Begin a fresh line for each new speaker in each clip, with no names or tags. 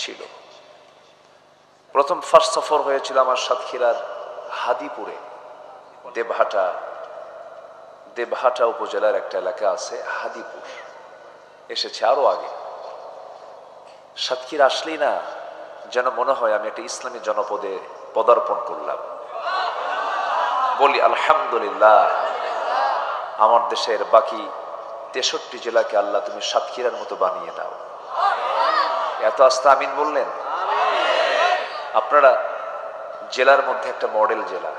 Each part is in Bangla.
ছিল। প্রথম ফার্স্ট সফর হয়েছিল আমার সাতক্ষীরার হাদিপুরে, দেবহাটা উপজেলার একটা এলাকা আছে হাদিপুর, এসেছে আরো আগে। সাতক্ষীরা আসলেই না যেন মনে হয় আমি একটা ইসলামী জনপদে পদার্পণ করলাম। বলি আলহামদুলিল্লাহ, আমার দেশের বাকি 63 জেলাকে আল্লাহ তুমি সাতক্ষীরার মতো বানিয়ে দাও। এত আস্তে আমিন বললেন। আপনারা জেলার মধ্যে একটা মডেল জেলা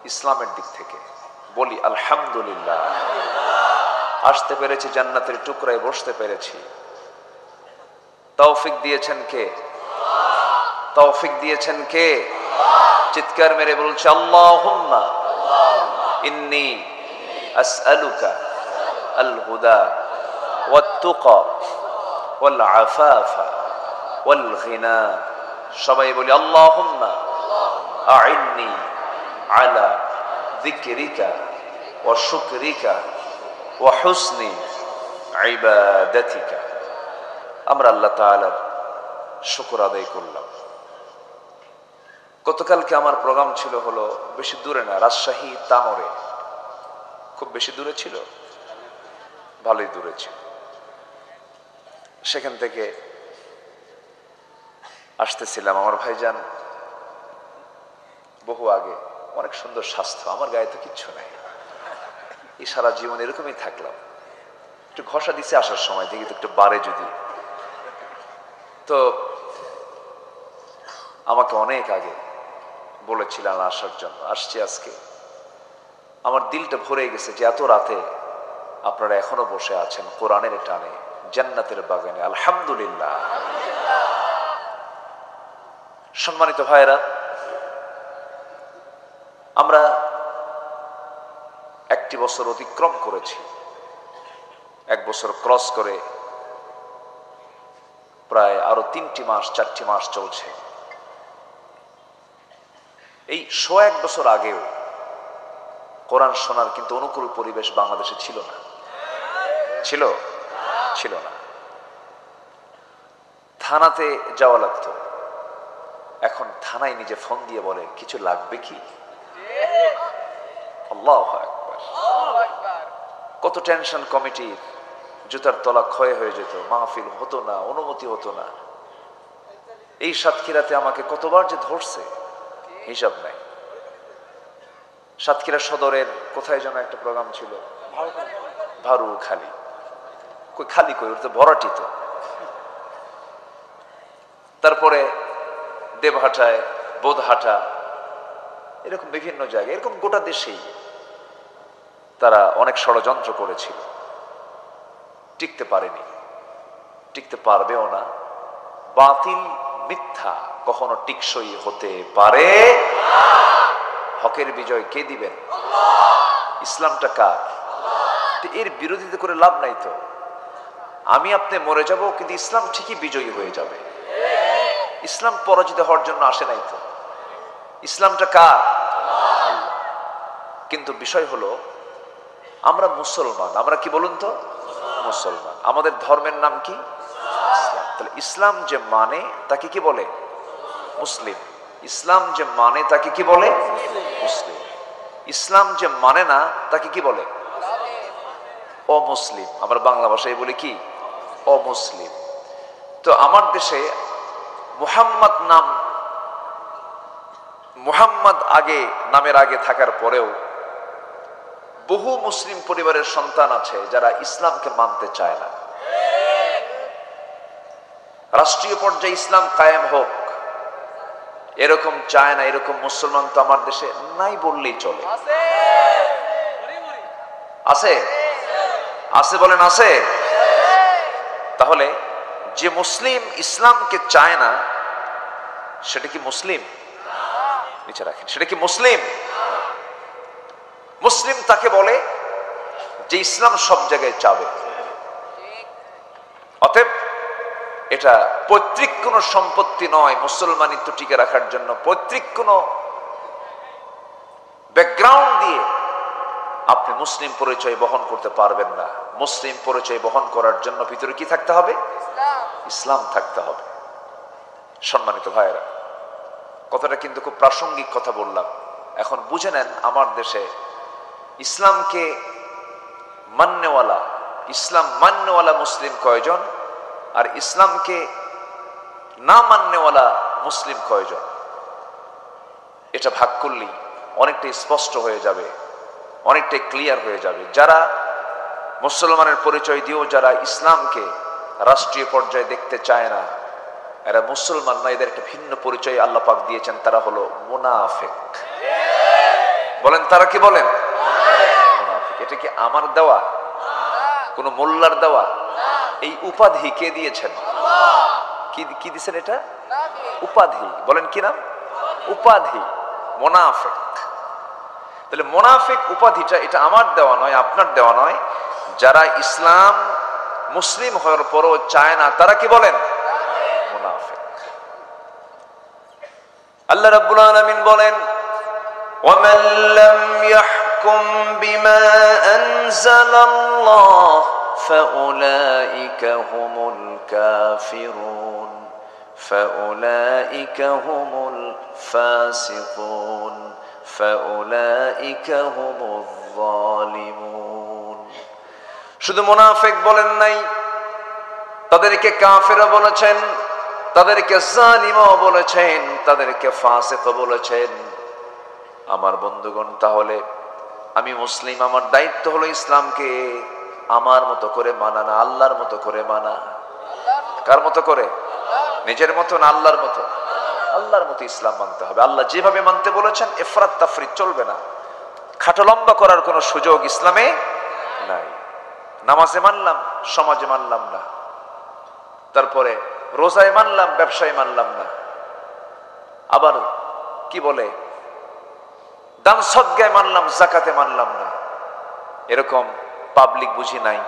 ইসলামের দিক থেকে। বলি আলহামদুলিল্লাহ, আসতে পেরেছি, জান্নাতের টুকরায় বসতে পেরেছি। তৌফিক দিয়েছেন কে? তৌফিক দিয়েছেন কে? চিৎকার মেরে বলছে আল্লাহুম্মা ইন্নী আসআলুকা আল হুদা ওয়াত তুকা ওয়াল আফাফা ওয়াল গিনা। সবাই বলি আল্লাহুম্মা আইন্নি আলা যিকরিকা ওয়া শুকরিকা ওয়া হুসনি ইবাদাতিকা। আমরা আল্লাহ তাআলার শুকর আদায় করলাম। গতকালকে আমার প্রোগ্রাম ছিল হলো বেশি দূরে না, রাজশাহী তানোরে। খুব বেশি দূরে ছিল, ভালোই দূরে ছিল। সেখান থেকে আসতেছিলাম, আমার ভাইজান বহু আগে, অনেক সুন্দর স্বাস্থ্য, আমার গায়ে তো কিচ্ছু নাই। এই সারা জীবন এরকমই থাকলাম। একটু ঘষা দিছে আসার সময়, দেখি তো একটু বাড়ে যদি। তো আমাকে অনেক আগে বলেছিলেন আসার জন্য, আসছি আজকে। আমার দিলটা ভরে গেছে যে এত রাতে আপনারা এখনো বসে আছেন কোরআনের টানে, জান্নাতের বাগানে। আলহামদুলিল্লাহ। সম্মানিত ভাইরা, আমরা 1টি বছর অতিক্রম করেছি। 1 বছর ক্রস করে প্রায় আরো 3টি মাস 4টি মাস চলছে। এই 1 বছর আগেও কোরআন শোনার কিন্তু অনুকূল পরিবেশ বাংলাদেশে ছিল না। ছিল না। থানাতে যাওয়া লাগতো, এখন থানায় নিজে ফোন দিয়ে বলে কিছু লাগবে কি? আল্লাহু আকবার। কত টেনশন কমিটির, জুতার তলা ক্ষয় হয়ে যেত, মাহফিল হতো না, অনুমতি হতো না। এই সাতক্ষীরাতে আমাকে কতবার যে ধরছে হিসাব নাই। সাতক্ষীরা সদরের কোথায় যেন একটা প্রোগ্রাম ছিল, ভারু খালি, খালি কই, ওর তো ভরাটি তো। তারপরে দেবহাটায়, বোধহাটা, এরকম বিভিন্ন জায়গায়, এরকম গোটা দেশেই তারা অনেক ষড়যন্ত্র করেছিল। টিকতে পারেনি, টিকতে পারবেও না। বাতিল মিথ্যা কখনো টিকসই হতে পারে না। হকের বিজয় কে দিবেন? ইসলামটা কার? এর বিরোধিতা করে লাভ নাই তো। আমি আপনি মরে যাব, কিন্তু ইসলাম ঠিকই বিজয়ী হয়ে যাবে। ইসলাম পরাজিত হওয়ার জন্য আসে নাই তো। ইসলামটা কার? কিন্তু বিষয় হলো আমরা মুসলমান। আমরা কি বলুন তো? মুসলমান। আমাদের ধর্মের নাম কি? ইসলাম। তাহলে ইসলাম যে মানে তাকে কি বলে? মুসলিম। ইসলাম যে মানে তাকে কি বলে? মুসলিম। ইসলাম যে মানে না তাকে কি বলে? অমুসলিম। আমরা বাংলা ভাষায় বলি কি? অমুসলিম। তো আমার দেশে মুহাম্মদ আগে, নামের আগে থাকার পরেও বহু মুসলিম পরিবারের সন্তান আছে যারা ইসলামকে মানতে চায় না। রাষ্ট্রীয় পর্যায়ে ইসলাম কায়েম হোক এরকম চায় না, এরকম মুসলমান তো আমার দেশে নাই বললেই চলে। আছে? আছে বলেন আছে? তাহলে যে মুসলিম ইসলামকে চায় না সেটা কি মুসলিম? নিচে রাখেন, সেটা কি মুসলিম? মুসলিম তাকে বলে যে ইসলাম সব জায়গায় চাবে। অতএব এটা পৈতৃক কোন সম্পত্তি নয়। মুসলমানিত্ব টিকে রাখার জন্য পৈতৃক কোন ব্যাকগ্রাউন্ড দিয়ে আপনি মুসলিম পরিচয় বহন করতে পারবেন না। মুসলিম পরিচয় বহন করার জন্য ভিতরে কি থাকতে হবে? ইসলাম থাকতে হবে। সম্মানিত ভাইয়েরা, কথাটা কিন্তু খুব প্রাসঙ্গিক কথা বললাম। এখন বুঝে নেন, আমার দেশে ইসলামকে মান্যওয়ালা, ইসলাম মান্যওয়ালা মুসলিম কয়জন, আর ইসলামকে না মান্যওয়ালা মুসলিম কয়জন। এটা ভাগ করলেই অনেকটাই স্পষ্ট হয়ে যাবে, অনেকটাই ক্লিয়ার হয়ে যাবে। যারা মুসলমানের পরিচয় দিয়েও যারা ইসলামকে রাষ্ট্রীয় পর্যায়ে দেখতে চায় না, এরা মুসলমান না, এদের একটা ভিন্ন পরিচয় আল্লাহ পাক দিয়েছেন, তারা হলো মুনাফিক। বলেন, তারা কি বলেন? মুনাফিক। এটা কি আমার দেওয়া, কোন মোল্লার দেওয়া? এই উপাধি কে দিয়েছেন? কি দিয়েছেন? এটা উপাধি। বলেন কি নাম? উপাধি, মুনাফিক। তাহলে মুনাফিক উপাধিটা এটা আমার দেওয়া নয়, আপনার দেওয়া নয়। যারা ইসলাম মুসলিম হওয়ার পরও চায় না, তারা কি বলেন? মুনাফিক। আল্লাহ রাব্বুল আলামিন বলেন, ওয়ামান লাম ইয়াহকুম বিমা আনজালাল্লাহ ফাউলাইকা হুমুল কাফিরুন ফাউলাইকা হুমুল ফাসিকুন ফাউলাইকা হুমুয যালিমুন। শুধু মুনাফিক বলেন নাই, তাদেরকে কাফেরও বলেছেন, তাদেরকে জালিমও বলেছেন, তাদেরকে ফাসিকও বলেছেন। আমার বন্ধুগণ, তাহলে আমি মুসলিম, আমার দায়িত্ব হলো ইসলামকে আমার মতো করে মানা, না আল্লাহর মতো করে মানা। কার মতো করে? নিজের মতো না আল্লাহর মতো? আল্লাহর মতো ইসলাম মানতে হবে। আল্লাহ যেভাবে মানতে বলেছেন, ইফরাত তাফরিদ চলবে না। খাটো লম্বা করার কোনো সুযোগ ইসলামে নাই। নামাজে মানলাম, সমাজে মানলাম না, তারপরে রোজায় মানলাম, ব্যবসায় মানলাম না, আবার কি বলে দান সদকায় মানলাম, যাকাতে মানলাম না। এরকম পাবলিক বুঝি নাই?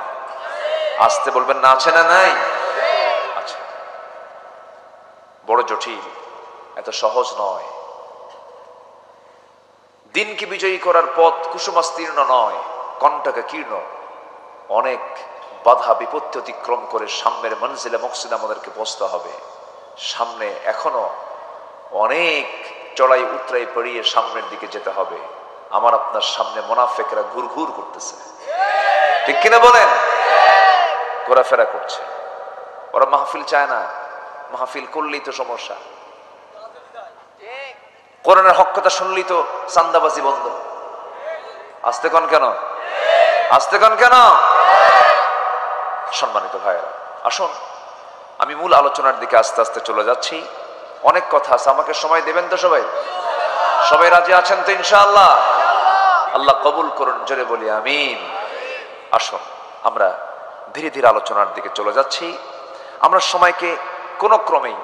আসতে বলবেন না, আছে না নাই? আচ্ছা, বড় জটিল, এত সহজ নয়। দিনকে বিজয়ী করার পথ কুসুমাস্তীর্ণ নয়, কণ্টকে কীর্ণ। অনেক বাধা বিপত্তি অতিক্রম করে সামনের মঞ্জিলে মকসিদে আমাদেরকে পৌঁছতে হবে। সামনে এখনো অনেক চড়াই উতরাই পেরিয়ে সামনের দিকে যেতে হবে। আমার আপনার সামনে মুনাফিকরা ঘুরঘুর করতেছে, ঠিক কিনা বলেন? ঘোরাফেরা করছে। ওরা মাহফিল চায় না, মাহফিল করলেই তো সমস্যা। কোরআনের হক কথা শুনলেই তো চান্দাবাজি বন্ধ। আসতে কন কেন? আসতে কন কেন? সম্মানিত ভাইয়েরা, আসুন আমি মূল আলোচনার দিকে আস্তে আস্তে চলে যাচ্ছি। অনেক কথা আছে, আমাকে সময় দেবেন তো? সবাই সবাই রাজি আছেন তো ইনশাআল্লাহ? আল্লাহ কবুল করুন, জোরে বলি আমিন। আসুন আমরা ধীরে ধীরে আলোচনার দিকে চলে যাচ্ছি। আমরা সময়কে কোনো ক্রমেই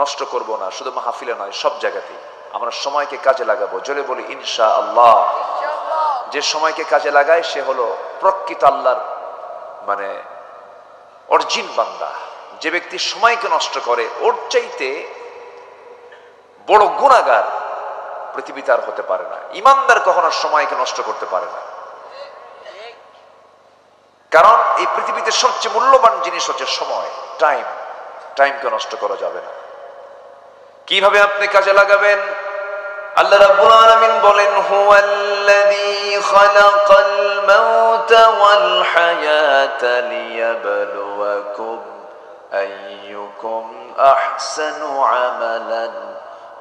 নষ্ট করব না, শুধু মাহফিলে নয়, সব জায়গাতেই আমরা সময়কে কাজে লাগাবো। জোরে বলি ইনশাআল্লাহ। যে সময়কে কাজে লাগায় সে হলো প্রকৃত আল্লাহর মানে অরিজিন বান্দা। যে ব্যক্তি সময়কে নষ্ট করে, ওর চাইতে বড় গুনাহগার পৃথিবীতে আর হতে পারে না। ইমানদার কখনো সময়কে নষ্ট করতে পারে না, কারণ এই পৃথিবীতে সবচেয়ে মূল্যবান জিনিস হচ্ছে সময়, টাইম। টাইমকে নষ্ট করা যাবে না। কিভাবে আপনি কাজে লাগাবেন? আল্লাহ রাব্বুল আলামিন বলেন, হুয়াল্লাযী খালাকাল মাউতা ওয়াল হায়াতা লিয়াবলুয়াকুম আইয়ুকুম আহসানু আমালান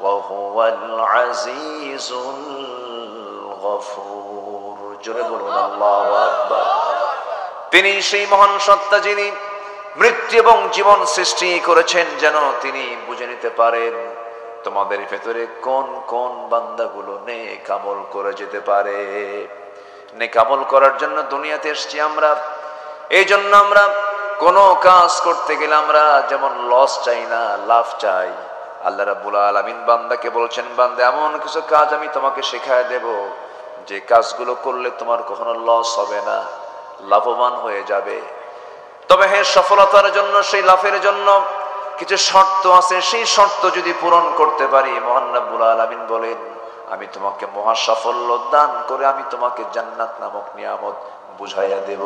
ওয়া হুয়াল আজিজুল গফুর। জোরে বলুন আল্লাহু আকবার। তিনি সেই মহান সত্তা যিনি মৃত্যু এবং জীবন সৃষ্টি করেছেন, যেন তিনি বুঝে নিতে পারেন তোমাদের ভেতরে কোন কোন বান্দাগুলো নেক আমল করে যেতে পারে। নেক আমল করার জন্য দুনিয়াতে এসেছি আমরা। এই জন্য আমরা কোন কাজ করতে গেলে আমরা যেমন লস চাই না, লাভ চাই। আল্লাহ রাব্বুল আলামিন বান্দাকে বলছেন, বান্দা এমন কিছু কাজ আমি তোমাকে শেখায় দেব, যে কাজগুলো করলে তোমার কখনো লস হবে না, লাভবান হয়ে যাবে। তবে হ্যাঁ, সফলতার জন্য, সেই লাভের জন্য কিছু শর্ত আছে। সেই শর্ত যদি পূরণ করতে পারি, মহান রব্বুল আলামিন বলেন, আমি তোমাকে মহা সাফল্য দান করে আমি তোমাকে জান্নাত নামক নিয়ামত বুঝাইয়া দেব।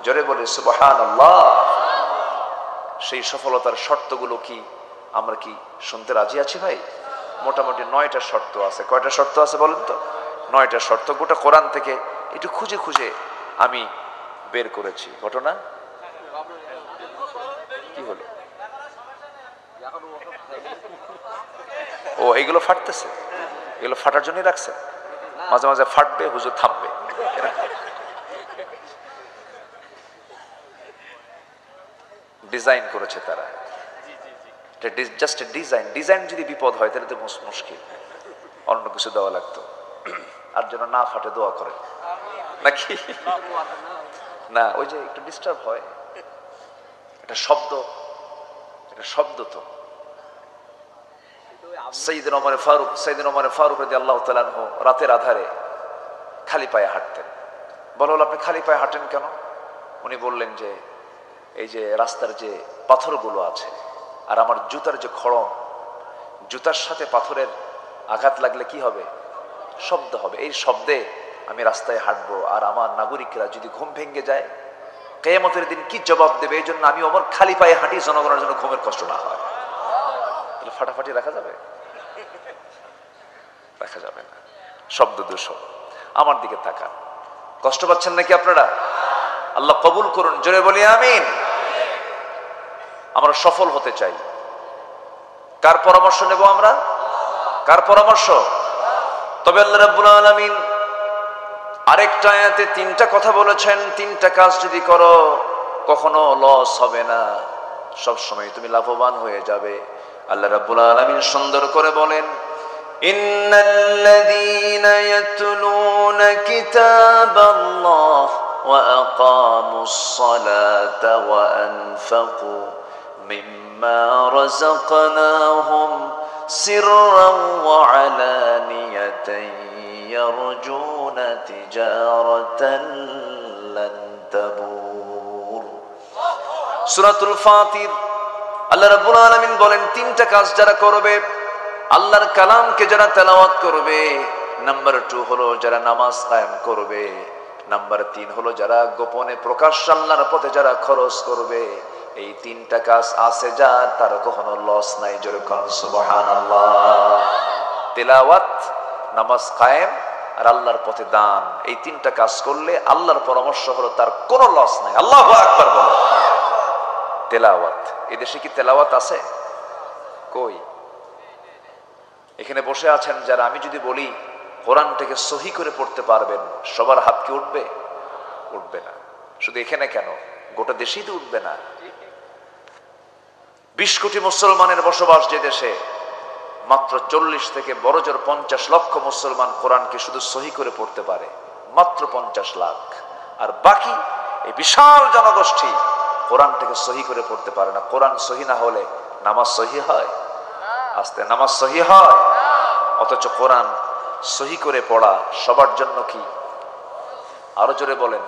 জোরে বলে সুবহানাল্লাহ। সেই সফলতার শর্তগুলো কি আমরা কি শুনতে রাজি আছি ভাই? মোটামুটি 9টা শর্ত আছে। কয়টা শর্ত আছে বলেন তো? 9টা শর্ত। গোটা কোরআন থেকে একটু খুঁজে খুঁজে আমি বের করেছি। ঘটনা কি হলো? ও এগুলো ফাটতেছে, এগুলো ফাটার জন্যই রাখছে। মাঝে মাঝে ফাটবে, হুজুর থামবে। ডিজাইন করেছে তারা, জাস্ট ডিজাইন। ডিজাইন যদি বিপদ হয় তাহলে তো মুশকিল, অন্য কিছু দেওয়া লাগতো। আর যেন না ফাটে দোয়া করে নাকি? না, ওই যে একটু ডিস্টার্ব হয়, এটা শব্দ, এটা শব্দ তো। সাইয়েদনা ওমর ফারুক রাদিয়াল্লাহু তাআলা আনহু রাতের আধারে খালি পায়ে হাঁটতেন। বলা হলো আপনি খালি পায়ে হাঁটেন কেন? উনি বললেন যে এই যে রাস্তার যে পাথরগুলো আছে আর আমার জুতার যে খড়ম, জুতার সাথে পাথরের আঘাত লাগলে কি হবে? শব্দ হবে। এই শব্দে আমি রাস্তায় হাঁটবো, আর আমার নাগরিকরা যদি ঘুম ভেঙে যায় কিয়ামতের দিন কি জবাব দেবে? এই জন্য আমি ওমর খালি পায়ে হাঁটি, জনগণের জন্য ঘুমের কষ্ট না হয়। তাহলে ফাটাফাটি রাখা যাবে? রাখা যাবে না। শব্দ দূষণ। আমার দিকে তাকান, কষ্ট পাচ্ছেন নাকি আপনারা? আল্লাহ কবুল করুন, জোরে বলি আমিন। আমরা সফল হতে চাই। কার পরামর্শ নেব আমরা? কার পরামর্শ? তবে আল্লাহ রাব্বুল আলামিন আরেকটা আয়াতে 3টা কথা বলেছেন। 3টা কাজ যদি করো কখনো লস হবে না, সব সময় তুমি লাভবান হয়ে যাবে। আল্লাহ রাব্বুল আলামিন সুন্দর করে বলেন, ইন্নাল্লাযীনা ইয়াতলুনা কিতাবাল্লাহ ওয়া আকামুস সালাতা ওয়া আনফাকু মিম্মা রাযাকনাহুম সিররান ওয়া আলানিয়াতান ইয়ারজুনা তিজারাতান লান তাবুর। সূরাতুল ফাতির আল্লাহ রাব্বুল আলামিন বলেন 3টা কাজ যারা করবে, আল্লাহর কালামকে যারা তেলাওয়াত করবে, নাম্বার 2 হলো যারা নামাজ কায়েম করবে, নাম্বার 3 হলো যারা গোপনে প্রকাশ্য আল্লাহর পথে যারা খরচ করবে। এই 3টা কাজ আছে যার, তার কখনো লস নাই। জোরে কোন সুবহানাল্লাহ। তেলাওয়াত, নামাজ কায়েম আর আল্লাহর পথে দান, এই 3টা কাজ করলে আল্লাহর পরামর্শ হলো তার কোনো লস নাই। আল্লাহু আকবার বলো। তেলাওয়াত, এদেশে কি তেলাওয়াত আছে? কই? এখানে বসে আছেন যারা, আমি যদি বলি কোরআনটাকে সহি করে পড়তে পারবেন, সবার হাত কি উঠবে? উঠবে না। শুধু এখানে কেন, গোটা দেশেই তো উঠবে না। 20 কোটি মুসলমানের বসবাস যে দেশে, মাত্র 40 থেকে বড় জোর 50 লক্ষ মুসলমান কোরআনকে শুধু সহি করে পড়তে পারে, মাত্র 50 লাখ। আর বাকি এই বিশাল জনগোষ্ঠী কোরআনটাকে সহি করে পড়তে পারে না। কোরআন সহি না হলে নামাজ সহি হয়? আস্তে নামাজ সহি হয়? অথচ কোরআন সহি করে পড়া সবার জন্য কি? আরো জোরে বলেন।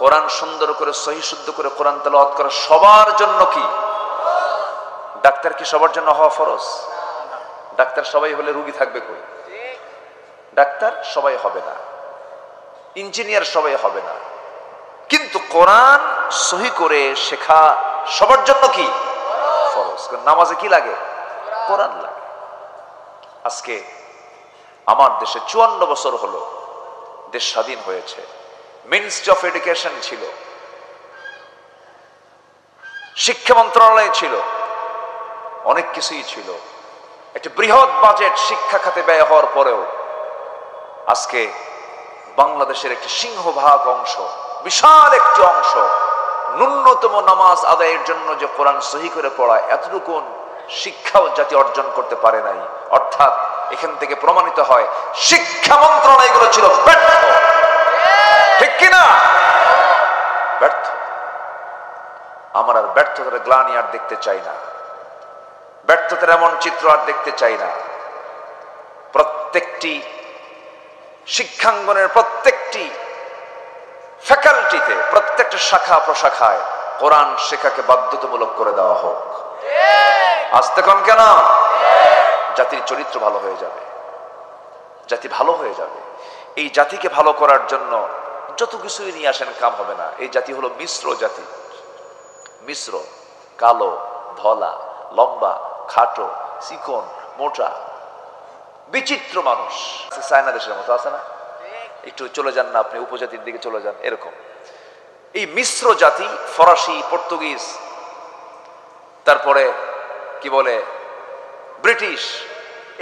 কোরআন সুন্দর করে সহি শুদ্ধ করে কোরআন তেলাওয়াত করা সবার জন্য কি? ডাক্তার কি সবার জন্য হওয়া ফরজ? ডাক্তার সবাই হলে রোগী থাকবে কই? ডাক্তার সবাই হবে না, ইঞ্জিনিয়ার সবাই হবে না, কিন্তু কোরআন সহি করে শেখা সবার জন্য কি? ফরজ। নামাজে কি লাগে? কোরআন লাগে। আজকে আমার দেশে 54 বছর হলো দেশ স্বাধীন হয়েছে। মিনিস্ট্রি অফ এডুকেশন ছিল, শিক্ষা মন্ত্রণালয় ছিল, অনেক কিছুই ছিল। একটা বৃহৎ বাজেট শিক্ষা খাতে ব্যয় হওয়ার পরেও আজকে বাংলাদেশের একটি সিংহভাগ অংশ, বিশাল একটি অংশ ন্যূনতম নামাজ আদায়ের জন্য যে কোরআন সহি করে পড়ায়, এতটুকু শিক্ষাও জাতি অর্জন করতে পারে নাই। অর্থাৎ এখান থেকে প্রমাণিত হয় শিক্ষা মন্ত্রণালয়গুলো ছিল ব্যর্থ। ঠিক কিনা? ব্যর্থ। আমার আর ব্যর্থতার গ্লানি আর দেখতে চাই না, ব্যর্থতার এমন চিত্র আর দেখতে চাই না। প্রত্যেকটি শিক্ষাঙ্গনের প্রত্যেকটি ফ্যাকাল্টিতে, প্রত্যেকটা শাখা প্রশাখায় কোরআন শেখাকে বাধ্যতামূলক করে দেওয়া হোক। আসতে কম কেন? জাতির চরিত্র ভালো হয়ে যাবে, জাতি ভালো হয়ে যাবে। এই জাতিকে ভালো করার জন্য যত কিছুই নিয়ে আসেন কাম হবে না। এই জাতি হলো মিশ্র জাতি, মিশ্র। কালো, ধলা, লম্বা, খাটো, চিকন, মোটা, বিচিত্র মানুষ। চায়না দেশের মতো আছে না? একটু চলে যান না আপনি উপজাতির দিকে চলে যান, এরকম। এই মিশ্র জাতি, ফরাসি, পর্তুগিজ, তারপরে কি বলে ব্রিটিশ,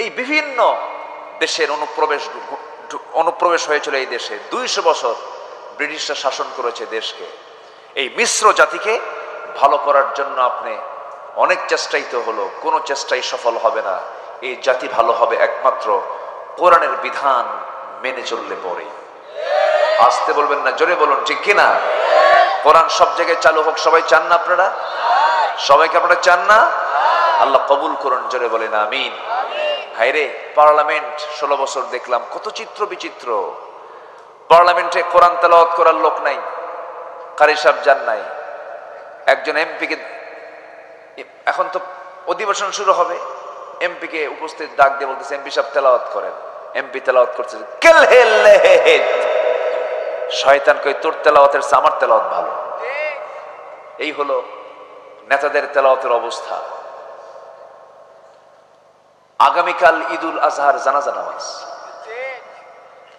এই বিভিন্ন দেশের অনুপ্রবেশ হয়েছিল এই দেশে। 200 বছর ব্রিটিশরা শাসন করেছে দেশকে। এই মিশ্র জাতিকে ভালো করার জন্য আপনি অনেক চেষ্টাই তো হলো, কোনো চেষ্টাই সফল হবে না। এই জাতি ভালো হবে একমাত্র কোরআনের বিধান মেনে চললে পরে। আসতে বলবেন না, জোরে বলুন, ঠিক কিনা? কোরআন সব জায়গায় চালু হোক, সবাই চান না আপনারা? সবাইকে আপনারা চান না? আল্লাহ কবুল করুন, জোরে বলেন আমিন। হায়রে, পার্লামেন্ট 16 বছর দেখলাম, কত চিত্র বিচিত্র। পার্লামেন্টে কোরআন তেলাওয়াত করার লোক নাই, কারি সাহেব যান নাই। একজন এমপিকে, এখন তো অধিবেশন শুরু হবে, এমপিকে উপস্থিত ডাক দিয়ে বলতেছে, এমপি সাহেব তেলাওয়াত করেন। এমপি তেলাওয়াত করছে, শয়তান কই, তোর তেলাওয়াতের চেয়ে আমার তেলাওয়াত ভালো। এই হলো নেতাদের তেলাওয়াতের অবস্থা। আগামীকাল ঈদুল আজহার জানাজা নামাজ।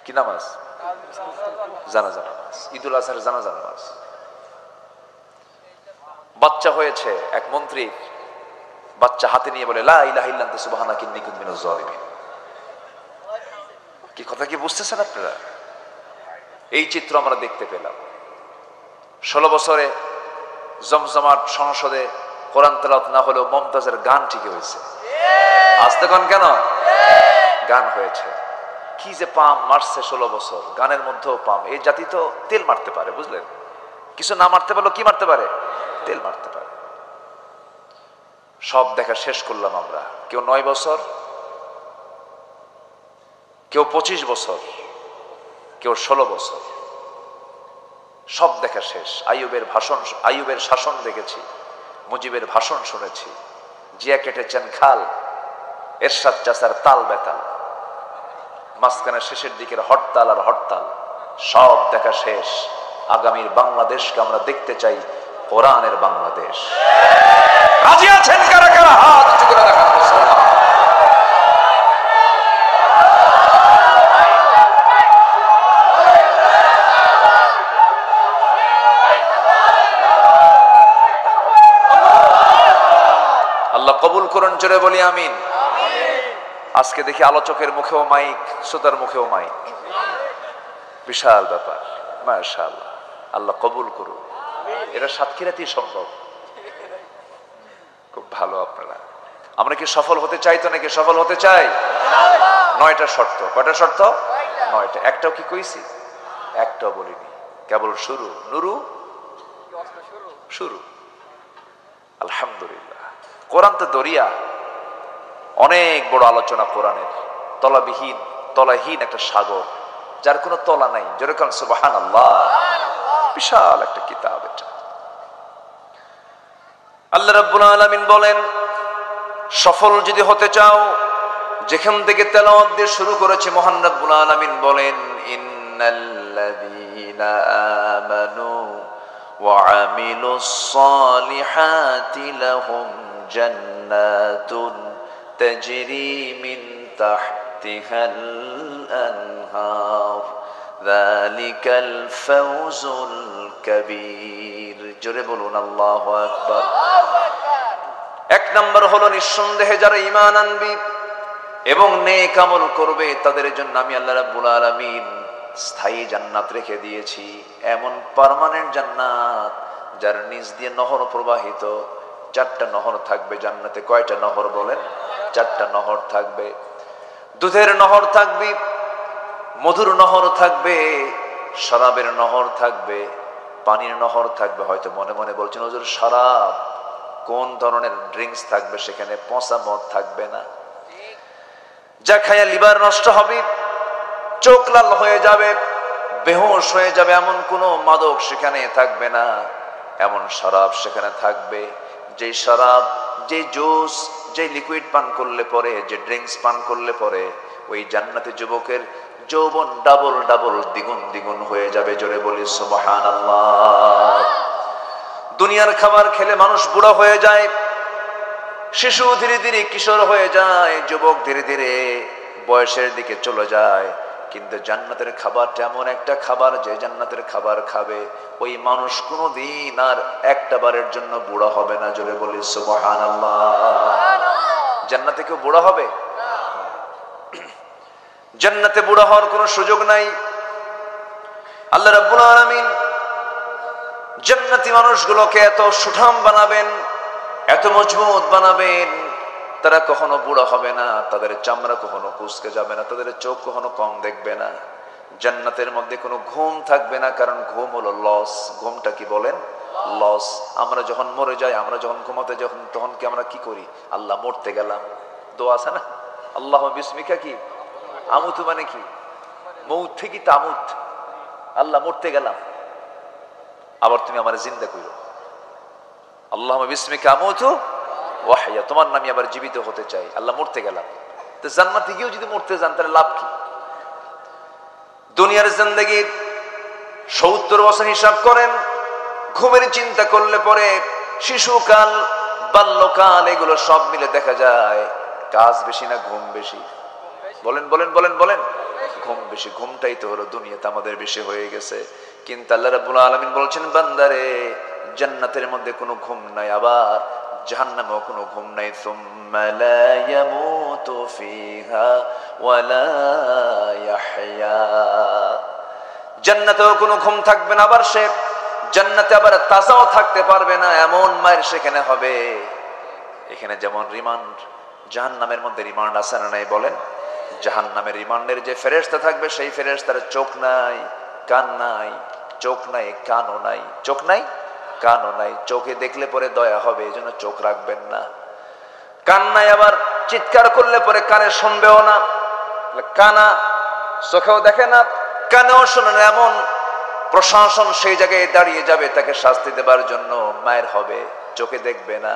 কি নামাজ? জানাজা নামাজ। ঈদুল আজহার জানাজা নামাজ। বাচ্চা হয়েছে এক মন্ত্রীর, বাচ্চা হাতে নিয়ে বলে, লা ইলাহা ইল্লা আনতা সুবহানাকা ইন্নী কুনতু মিনাজ জালিমিন। কি কথা কি বুঝতেছেন আপনারা? এই চিত্র আমরা দেখতে পেলাম। 16 বছরে জমজমাট সংসদে কোরআন তেলাওয়াত না হলেও মমতাজের গান ঠিকই হয়েছে। আসতে কোন কেন? গান হয়েছে। কি যে পাম মারছে 16 বছর, গানের মধ্যেও পাম। এই জাতি তো তেল মারতে পারে, বুঝলেন? কিছু না মারতে পারলো কি মারতে পারে? তেল মারতে পারে। সব দেখা শেষ করলাম আমরা। কেউ 9 বছর, কেউ 25 বছর, কেউ 16 বছর, সব দেখা শেষ। আইয়ুবের শাসন দেখেছি, মুজিবের ভাষণ শুনেছি, জিয়া কেটেছেন খাল, এরশাদ চাচার তাল বেতাল, মাঝখানে শেষের দিকের হরতাল আর হরতাল, সব দেখা শেষ। আগামীর বাংলাদেশকে আমরা দেখতে চাই কোরআনের বাংলাদেশ। রাজি আছেন কারা কারা? হাত উঁচু করে দেখান। আল্লাহ কবুল করুন, জোরে বলি আমিন। আজকে দেখি আলোচকের মুখেও মাইক, শ্রোতার মুখেও মাইক, বিশাল ব্যাপার। মাশাআল্লাহ, আল্লাহ কবুল করুন। এটা সাতক্ষীরাতেই সম্ভব। খুব ভালো আপনারা। আমরা কি সফল হতে চাই? তো নাকি সফল হতে চাই? 9টা শর্ত। কয়টা শর্ত? 9টা। একটাও কি কইছি? একটাও বলিনি, কেবল শুরু। নুরু শুরু। আলহামদুলিল্লাহ। কোরআন তো দরিয়া, অনেক বড় আলোচনা কোরআনের। তলাহীন একটা সাগর, যার কোনো তলা নাই। যেরকম সুবহানাল্লাহ, বিশাল একটা কিতাব এটা। আল্লাহ রাব্বুল আলামিন বলেন, সফল যদি হতে চাও, যেখান থেকে তেলাওয়াত দিয়ে শুরু করেছে মহান রাব্বুল আলামিন বলেন, ইন্নাল্লাযীনা আমানু ওয়া আমিলুস সালিহাতি লাহুম জান্নাতুন তাজরি মিন তাহতিহাল আনহার যালিকাল ফাওজুল কাবীর। জোরে বলুন আল্লাহু আকবার। 1 নম্বর হলো, নিঃসন্দেহে যারা ঈমান আনবে এবং নেক আমল করবে তাদের জন্য আমি আল্লাহ রাব্বুল আলামিন স্থায়ী জান্নাত রেখে দিয়েছি। এমন পার্মানেন্ট জান্নাত যার নিচ দিয়ে নহর প্রবাহিত। 4টা নহর থাকবে জান্নাতে। কয়টা নহর বলেন? 4টা নহর থাকবে। দুধের নহর থাকবে, মধুর নহর থাকবে, শরাবের নহর থাকবে, পানির নহর থাকবে। হয়তো মনে মনে বলছেন, হুজুর শরাব, কোন ধরনের ড্রিঙ্কস থাকবে সেখানে? পচা মদ থাকবে না, যা খায়া লিভার নষ্ট হবে, চোখ লাল হয়ে যাবে, বেহুশ হয়ে যাবে, এমন কোনো মাদক সেখানে থাকবে না। এমন শরাব সেখানে থাকবে, যে শরাব, যে জুস, যে লিকুইড পান করলে পরে, যে ড্রিঙ্কস পান করলে পরে ওই জান্নাতে যুবকের যৌবন ডাবল ডাবল, দ্বিগুণ দ্বিগুণ হয়ে যাবে। জোরে বলি সুবহানাল্লাহ। দুনিয়ার খাবার খেলে মানুষ বুড়া হয়ে যায়, শিশু ধীরে ধীরে কিশোর হয়ে যায়, যুবক ধীরে ধীরে বয়সের দিকে চলে যায়। কিন্তু জান্নাতের খাবারটা এমন একটা খাবার, যে জান্নাতের খাবার খাবে ওই মানুষ কোনোদিন আর একটা বারের জন্য বুড়া হবে না। জোরে বলি সুবহানাল্লাহ। জান্নাতে কেউ বুড়া হবে? জান্নাতে বুড়া হওয়ার কোনো সুযোগ নাই। আল্লাহ রাব্বুল আলামিন জান্নাতি মানুষগুলোকে এত সুঠাম বানাবেন, এত মজবুত বানাবেন, তারা কখনো বুড়া হবে না, তাদের চামড়া কখনো কুঁচকে যাবে না, তাদের চোখ কখনো কম দেখবে না। জান্নাতের মধ্যে কোনো ঘুম থাকবে না, কারণ ঘুম হলো লস। ঘুমটা কি বলেন? লস। আমরা যখন মরে যাই, আমরা যখন ঘুমাতে যখন তখন কি আমরা কি করি? আল্লাহ মরতে গেলাম, দোয়া আছে না, আল্লাহ বিসমিকা কি আমুতু, মানে কি মৌত থেকে তামুত, আল্লাহ মরতে গেলাম, আবার তুমি আমার জিন্দা করো, আল্লাহ বিসমিকা আমুতু ওয়াহইয়া, তোমার নামে আবার জীবিত হতে চাই, আল্লাহ মরতে গেলাম। তো জান্নাতে গিয়েও যদি মরতে যান তাহলে লাভ কি? দুনিয়ার জিন্দেগির 70 বছর হিসাব করেন, ঘুমের চিন্তা করলে পরে শিশুকাল, বাল্যকাল, এগুলো সব মিলে দেখা যায় কাজ বেশি না ঘুম বেশি? বলেন বলেন বলেন বলেন। ঘুম বেশি। ঘুমটাই তো হলো দুনিয়াতে আমাদের বেশি হয়ে গেছে। কিন্তু আল্লাহ রাব্বুল আলামিন বলছেন, বান্দারে জান্নাতের মধ্যে কোনো ঘুম নাই, আবার জাহান্নামেও কোনো ঘুম নাই। সুম্মা লা ইয়ামুতু ফিহা ওয়া লা ইয়াহইয়া। জান্নাতেও কোনো ঘুম থাকবে না, আবার সে জান্নাতে আবার তাজাও থাকতে পারবে না, এমন মায়ের সেখানে হবে। এখানে যেমন রিমান্ড, জাহান্নামের মধ্যে রিমান্ড আছে না নাই বলেন? জাহান্নামের রিমান্ডের যে ফেরেশতা থাকবে, সেই ফেরেশতার চোখ নাই, কান নাই, চোখ নাই, কানও নাই, চোখ নাই, কানও নাই। চোখে দেখলে পরে দয়া হবে, এই জন্য চোখ রাখবেন না। কান নাই, আবার চিৎকার করলে পরে কানে শুনবেও না, কানা চোখেও দেখে না, কানেও শোনে না, এমন প্রশাসন সেই জায়গায় দাঁড়িয়ে যাবে তাকে শাস্তি দেবার জন্য। মায়ের হবে, চোখে দেখবে না,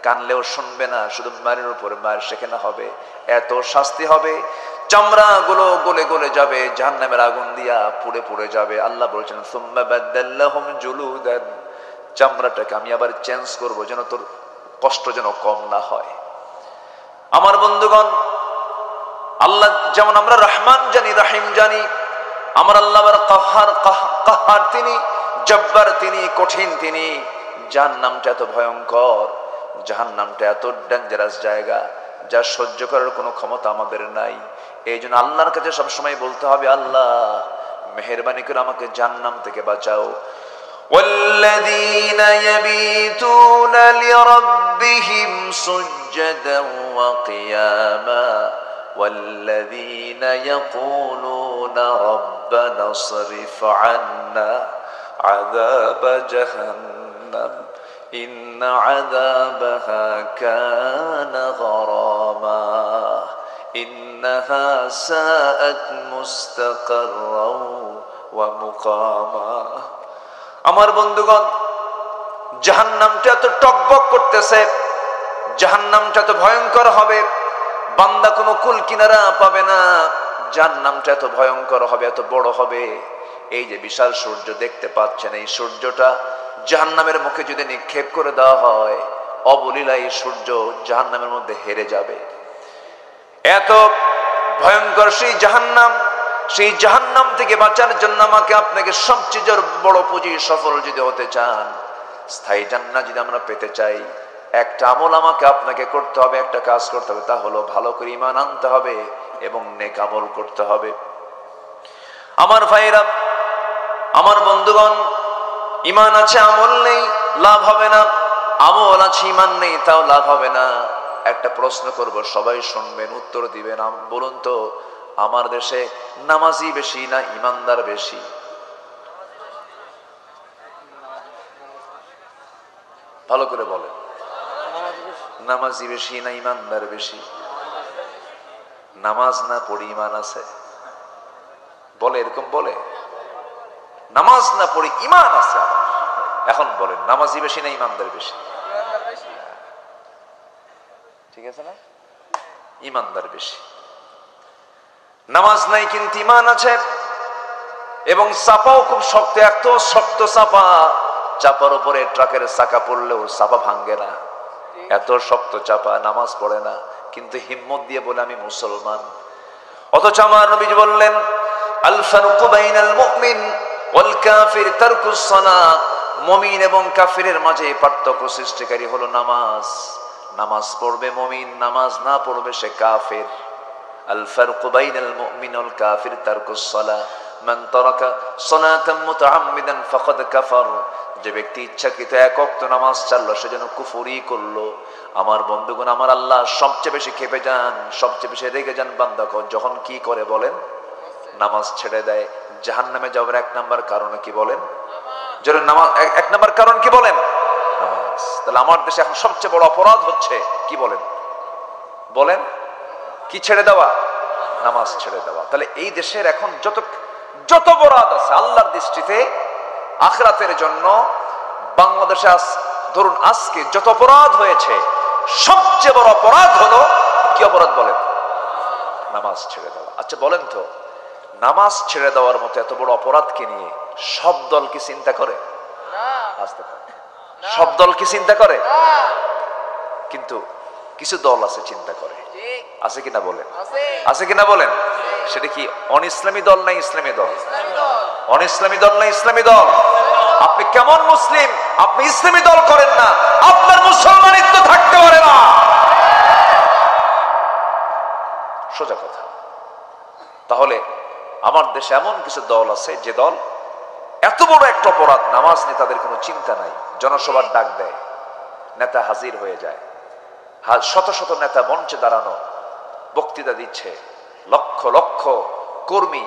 কানলেও শুনবে না, শুধু মায়ের উপরে মায়ের সেখানে হবে। এত শাস্তি হবে, চামড়া গুলো গলে গলে যাবে, জাহান্নামের আগুন দিয়া পুড়ে পুড়ে যাবে। আল্লাহ বলছেন, সুম্মা বাদদাল্লাহুম জুলুদান, চামড়াটাকে আমি আবার চেঞ্জ করব, যেন তোর কষ্ট যেন কম না হয়। আমার বন্ধুগণ, আল্লাহ যেমন আমরা রহমান জানি, রহিম জানি, আমার আল্লাহ আবার কাহার, তিনি জব্বার, তিনি কঠিন, তিনি। জাহান্নামটা এত ভয়ঙ্কর, জাহান্নামটা এত ডেঞ্জারাস জায়গা, যা সহ্য করার কোনো ক্ষমতা আমাদের নাই। এই জন্য আল্লাহর কাছে সবসময় বলতে হবে, আল্লাহ মেহেরবানি করে আমাকে জাহান্নাম থেকে বাঁচাও। والذين يبيتون لربهم سجدا وقياما والذين يقولون ربنا اصرف عنا عذاب جهنم إن عذابها كان غراما إنها ساءت مستقرا ومقاما। আমার বন্ধুগণ, জাহান্নামটা এত টকবক করতেছে, জাহান্নামটা এত ভয়ঙ্কর হবে, বান্দা কোনো কুল কিনারা পাবে না। জাহান্নামটা এত ভয়ঙ্কর হবে, এত বড় হবে। এই যে বিশাল সূর্য দেখতে পাচ্ছেন, এই সূর্যটা জাহান্নামের মুখে যদি নিক্ষেপ করে দেওয়া হয়, অবলীলা এই সূর্য জাহান্নামের মধ্যে হেরে যাবে। এত ভয়ঙ্কর সেই জাহান্নাম। সেই জাহান্নাম থেকে বাঁচার জন্য আমাকে আপনাকে সবচেয়ে বড় পুঁজি, সফল যদি হতে চান, স্থায়ী জান্নাত যদি আমরা পেতে চাই, একটা আমল আমাকে আপনাকে করতে হবে, একটা কাজ করতে হবে, তা হলো ভালো করে ঈমান আনতে হবে এবং নেক আমল করতে হবে। আমার ভাইরা, আমার বন্ধুগণ, ঈমান আছে আমল নেই, লাভ হবে না। আমল আছে ঈমান নেই, তাও লাভ হবে না। একটা প্রশ্ন করব, সবাই শুনবেন, উত্তর দিবেন। বলুন তো, আমার দেশে নামাজি বেশি না ঈমানদার বেশি? ভালো করে বলেন, নামাজি বেশি না ঈমানদার বেশি? নামাজ না পড়ি ঈমান আছে বলে, এরকম বলে। নামাজ না পড়ি ঈমান আছে আমার। এখন বলেন, নামাজি বেশি না ঈমানদার বেশি? ঠিক আছে না? ঈমানদার বেশি। নামাজ নাই কিন্তু ঈমান আছে, এবং চাপাও খুব শক্ত, এত শক্ত চাপা, চাপার উপরে ট্রাকের চাকা পড়লেও চাপা ভাঙ্গে না, এত শক্ত চাপা, নামাজ পড়ে না, কিন্তু হিম্মত দিয়ে বলে আমি মুসলমান। অথচ আমার নবীজি বললেন আল ফারকু বাইনাল মুমিন ওয়াল কাফির তারকুস সালাত, মুমিন এবং কাফিরের মাঝে পার্থক্য সৃষ্টিকারী হলো নামাজ। নামাজ পড়বে মুমিন, নামাজ না পড়বে সে কাফির। আল ফারকু বাইনাল মুমিন ওয়াল কাফির তারকুস সালাত, মান তারাকা সালাতান মুতাআম্মিদান ফাকাদ কাফার, যে ব্যক্তি ইচ্ছাকৃত এক ওয়াক্ত নামাজ ছাড়লো সে যেন কুফরি করলো। আমার বন্ধুগণ, আমার আল্লাহ সবচেয়ে বেশি ক্ষেপে যান, সবচেয়ে বেশি রেগে যান বান্দা যখন কি করে বলেন? নামাজ ছেড়ে দেয়। জাহান্নামে যাওয়ার এক নাম্বার কারণ কি বলেন? যারা নামাজ, এক নাম্বার কারণ কি বলেন? নামাজ। তাহলে আমার দেশে এখন সবচেয়ে বড় অপরাধ হচ্ছে কি বলেন? বলেন কি ছেড়ে দেওয়া? নামাজ ছেড়ে দেওয়া। তাহলে এই দেশের এখন যত অপরাধ আছে আল্লাহর দৃষ্টিতে আখিরাতের জন্য বাংলাদেশে ধরুন আজকে যত অপরাধ হয়েছে, সবচেয়ে বড় অপরাধ হলো কি অপরাধ বলেন? নামাজ ছেড়ে দেওয়া। আচ্ছা বলেন তো, নামাজ ছেড়ে দেওয়ার মতো এত বড় অপরাধকে নিয়ে সব দল কি চিন্তা করে? সব দল কি চিন্তা করে? কিন্তু কিছু দল আছে চিন্তা করে, আছে কিনা বলেন? আছে কিনা বলেন? সেটা কি অন ইসলামী দল না ইসলামী দল? অন ইসলামী দল না ইসলামী দল? আপনি কেমন মুসলিম, আপনি ইসলামী দল করেন না, আপনার মুসলমানিত্ব থাকতে পারে না। সোজা কথা। তাহলে আমার দেশে এমন কিছু দল আছে যে দল এত বড় একটা অপরাধ, নামাজ নিয়ে তাদের কোনো চিন্তা নাই, জনসভার ডাক দেয়, নেতা হাজির হয়ে যায়, শত শত নেতা মঞ্চে দাঁড়ানো বক্তৃতা দিচ্ছে, লক্ষ লক্ষ কর্মী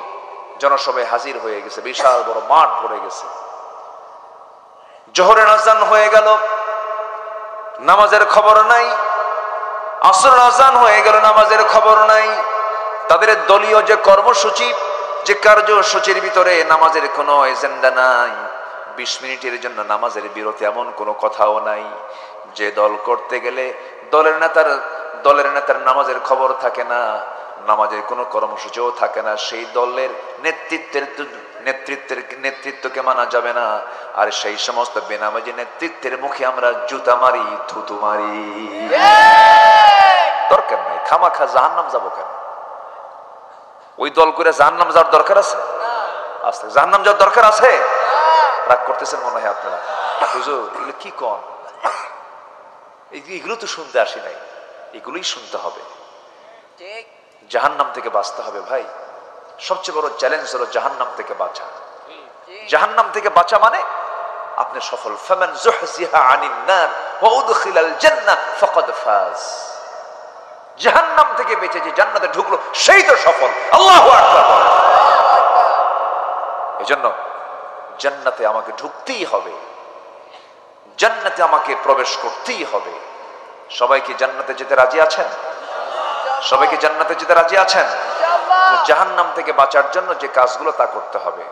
জনসভায় হাজির হয়ে গেছে, বিশাল বড় মাঠ ভরে গেছে। জোহরের আজান হয়ে গেল, নামাজের খবর নাই। আসরের আজান হয়ে গেল, নামাজের খবর নাই। তাদের দলীয় যে কর্মসূচি, যে কার্যসূচির ভিতরে নামাজের কোনো এজেন্ডা নাই। 20 মিনিটের জন্য নামাজের বিরতি এমন কোনো কথাও নাই। যে দল করতে গেলে দলের নেতার নামাজের খবর থাকে না, নামাজের কোনো কর্মসূচিও থাকে না। সেই দলের নেতৃত্বকে মানা যাবে না। আর সেই সমস্ত বেনামাজি নেতৃত্বের মুখে আমরা জুতা মারি, থুতু মারি। দরকার নাই, খামাখা জাহান্নাম যাবো কেন? ওই দল করে জাহান্নাম যাওয়ার দরকার আছে? জাহান্নাম যাওয়ার দরকার আছে? রাগ করতেছেন মনে হয় আপনারা। হুজুর এগুলো কি কন? এগুলো তো শুনতে আসি নাই, এগুলোই শুনতে হবে। জাহান্নাম থেকে বাঁচতে হবে ভাই। সবচেয়ে বড় চ্যালেঞ্জ হলো জাহান্নাম থেকে বাঁচা। জাহান্নাম থেকে বাঁচা মানে আপনি সফল। ফামান যুহজিহা আনিন নার ওয়া উদখিলাল জান্নাহ ফাকাদ ফাজ। জাহান্নাম থেকে বেঁচে যে জান্নাতে ঢুকলো সেই তো সফল। আল্লাহু আকবার। এজন্য জান্নাতে আমাকে ঢুকতেই হবে, জান্নাতে আমাকে প্রবেশ করতেই হবে। সবাই কি জান্নাতে যেতে রাজি আছেন? সবাই কি জান্নাতে যেতে রাজি আছেন? জাহান্নাম থেকে বাঁচার জন্য যে কাজগুলো তা করতে হবে।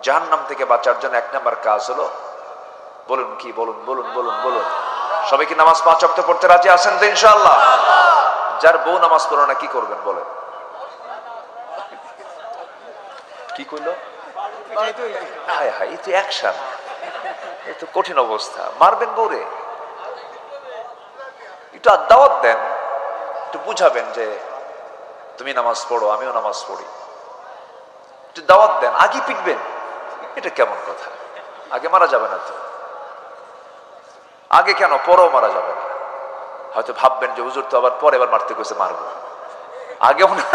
জাহান্নাম থেকে বাঁচার জন্য এক নাম্বার কাজ হলো, বলুন কি? বলুন বলুন বলুন বলুন। সবাই কি নামাজ 5 ওয়াক্ত পড়তে রাজি আছেন তো ইনশাআল্লাহ? যার বউ নামাজ পড়ে না কি করবেন বলেন? কি কইলো? হায় হায়, এই তো অ্যাকশন, এই তো কঠিন অবস্থা। মারবেন বউরে? একটু দাওয়াত দেন, একটু বুঝাবেন যে তুমি নামাজ পড়ো, আমিও নামাজ পড়ি। একটু দাওয়াত দেন। আগে পিটবেন, এটা কেমন কথা? আগে মারা যাবে না তো? আগে কেন? পরেও মারা যাবে না। হয়তো ভাববেন যে হুজুর তো আবার পরে মারতে কইছে, মারবো। আগেও না,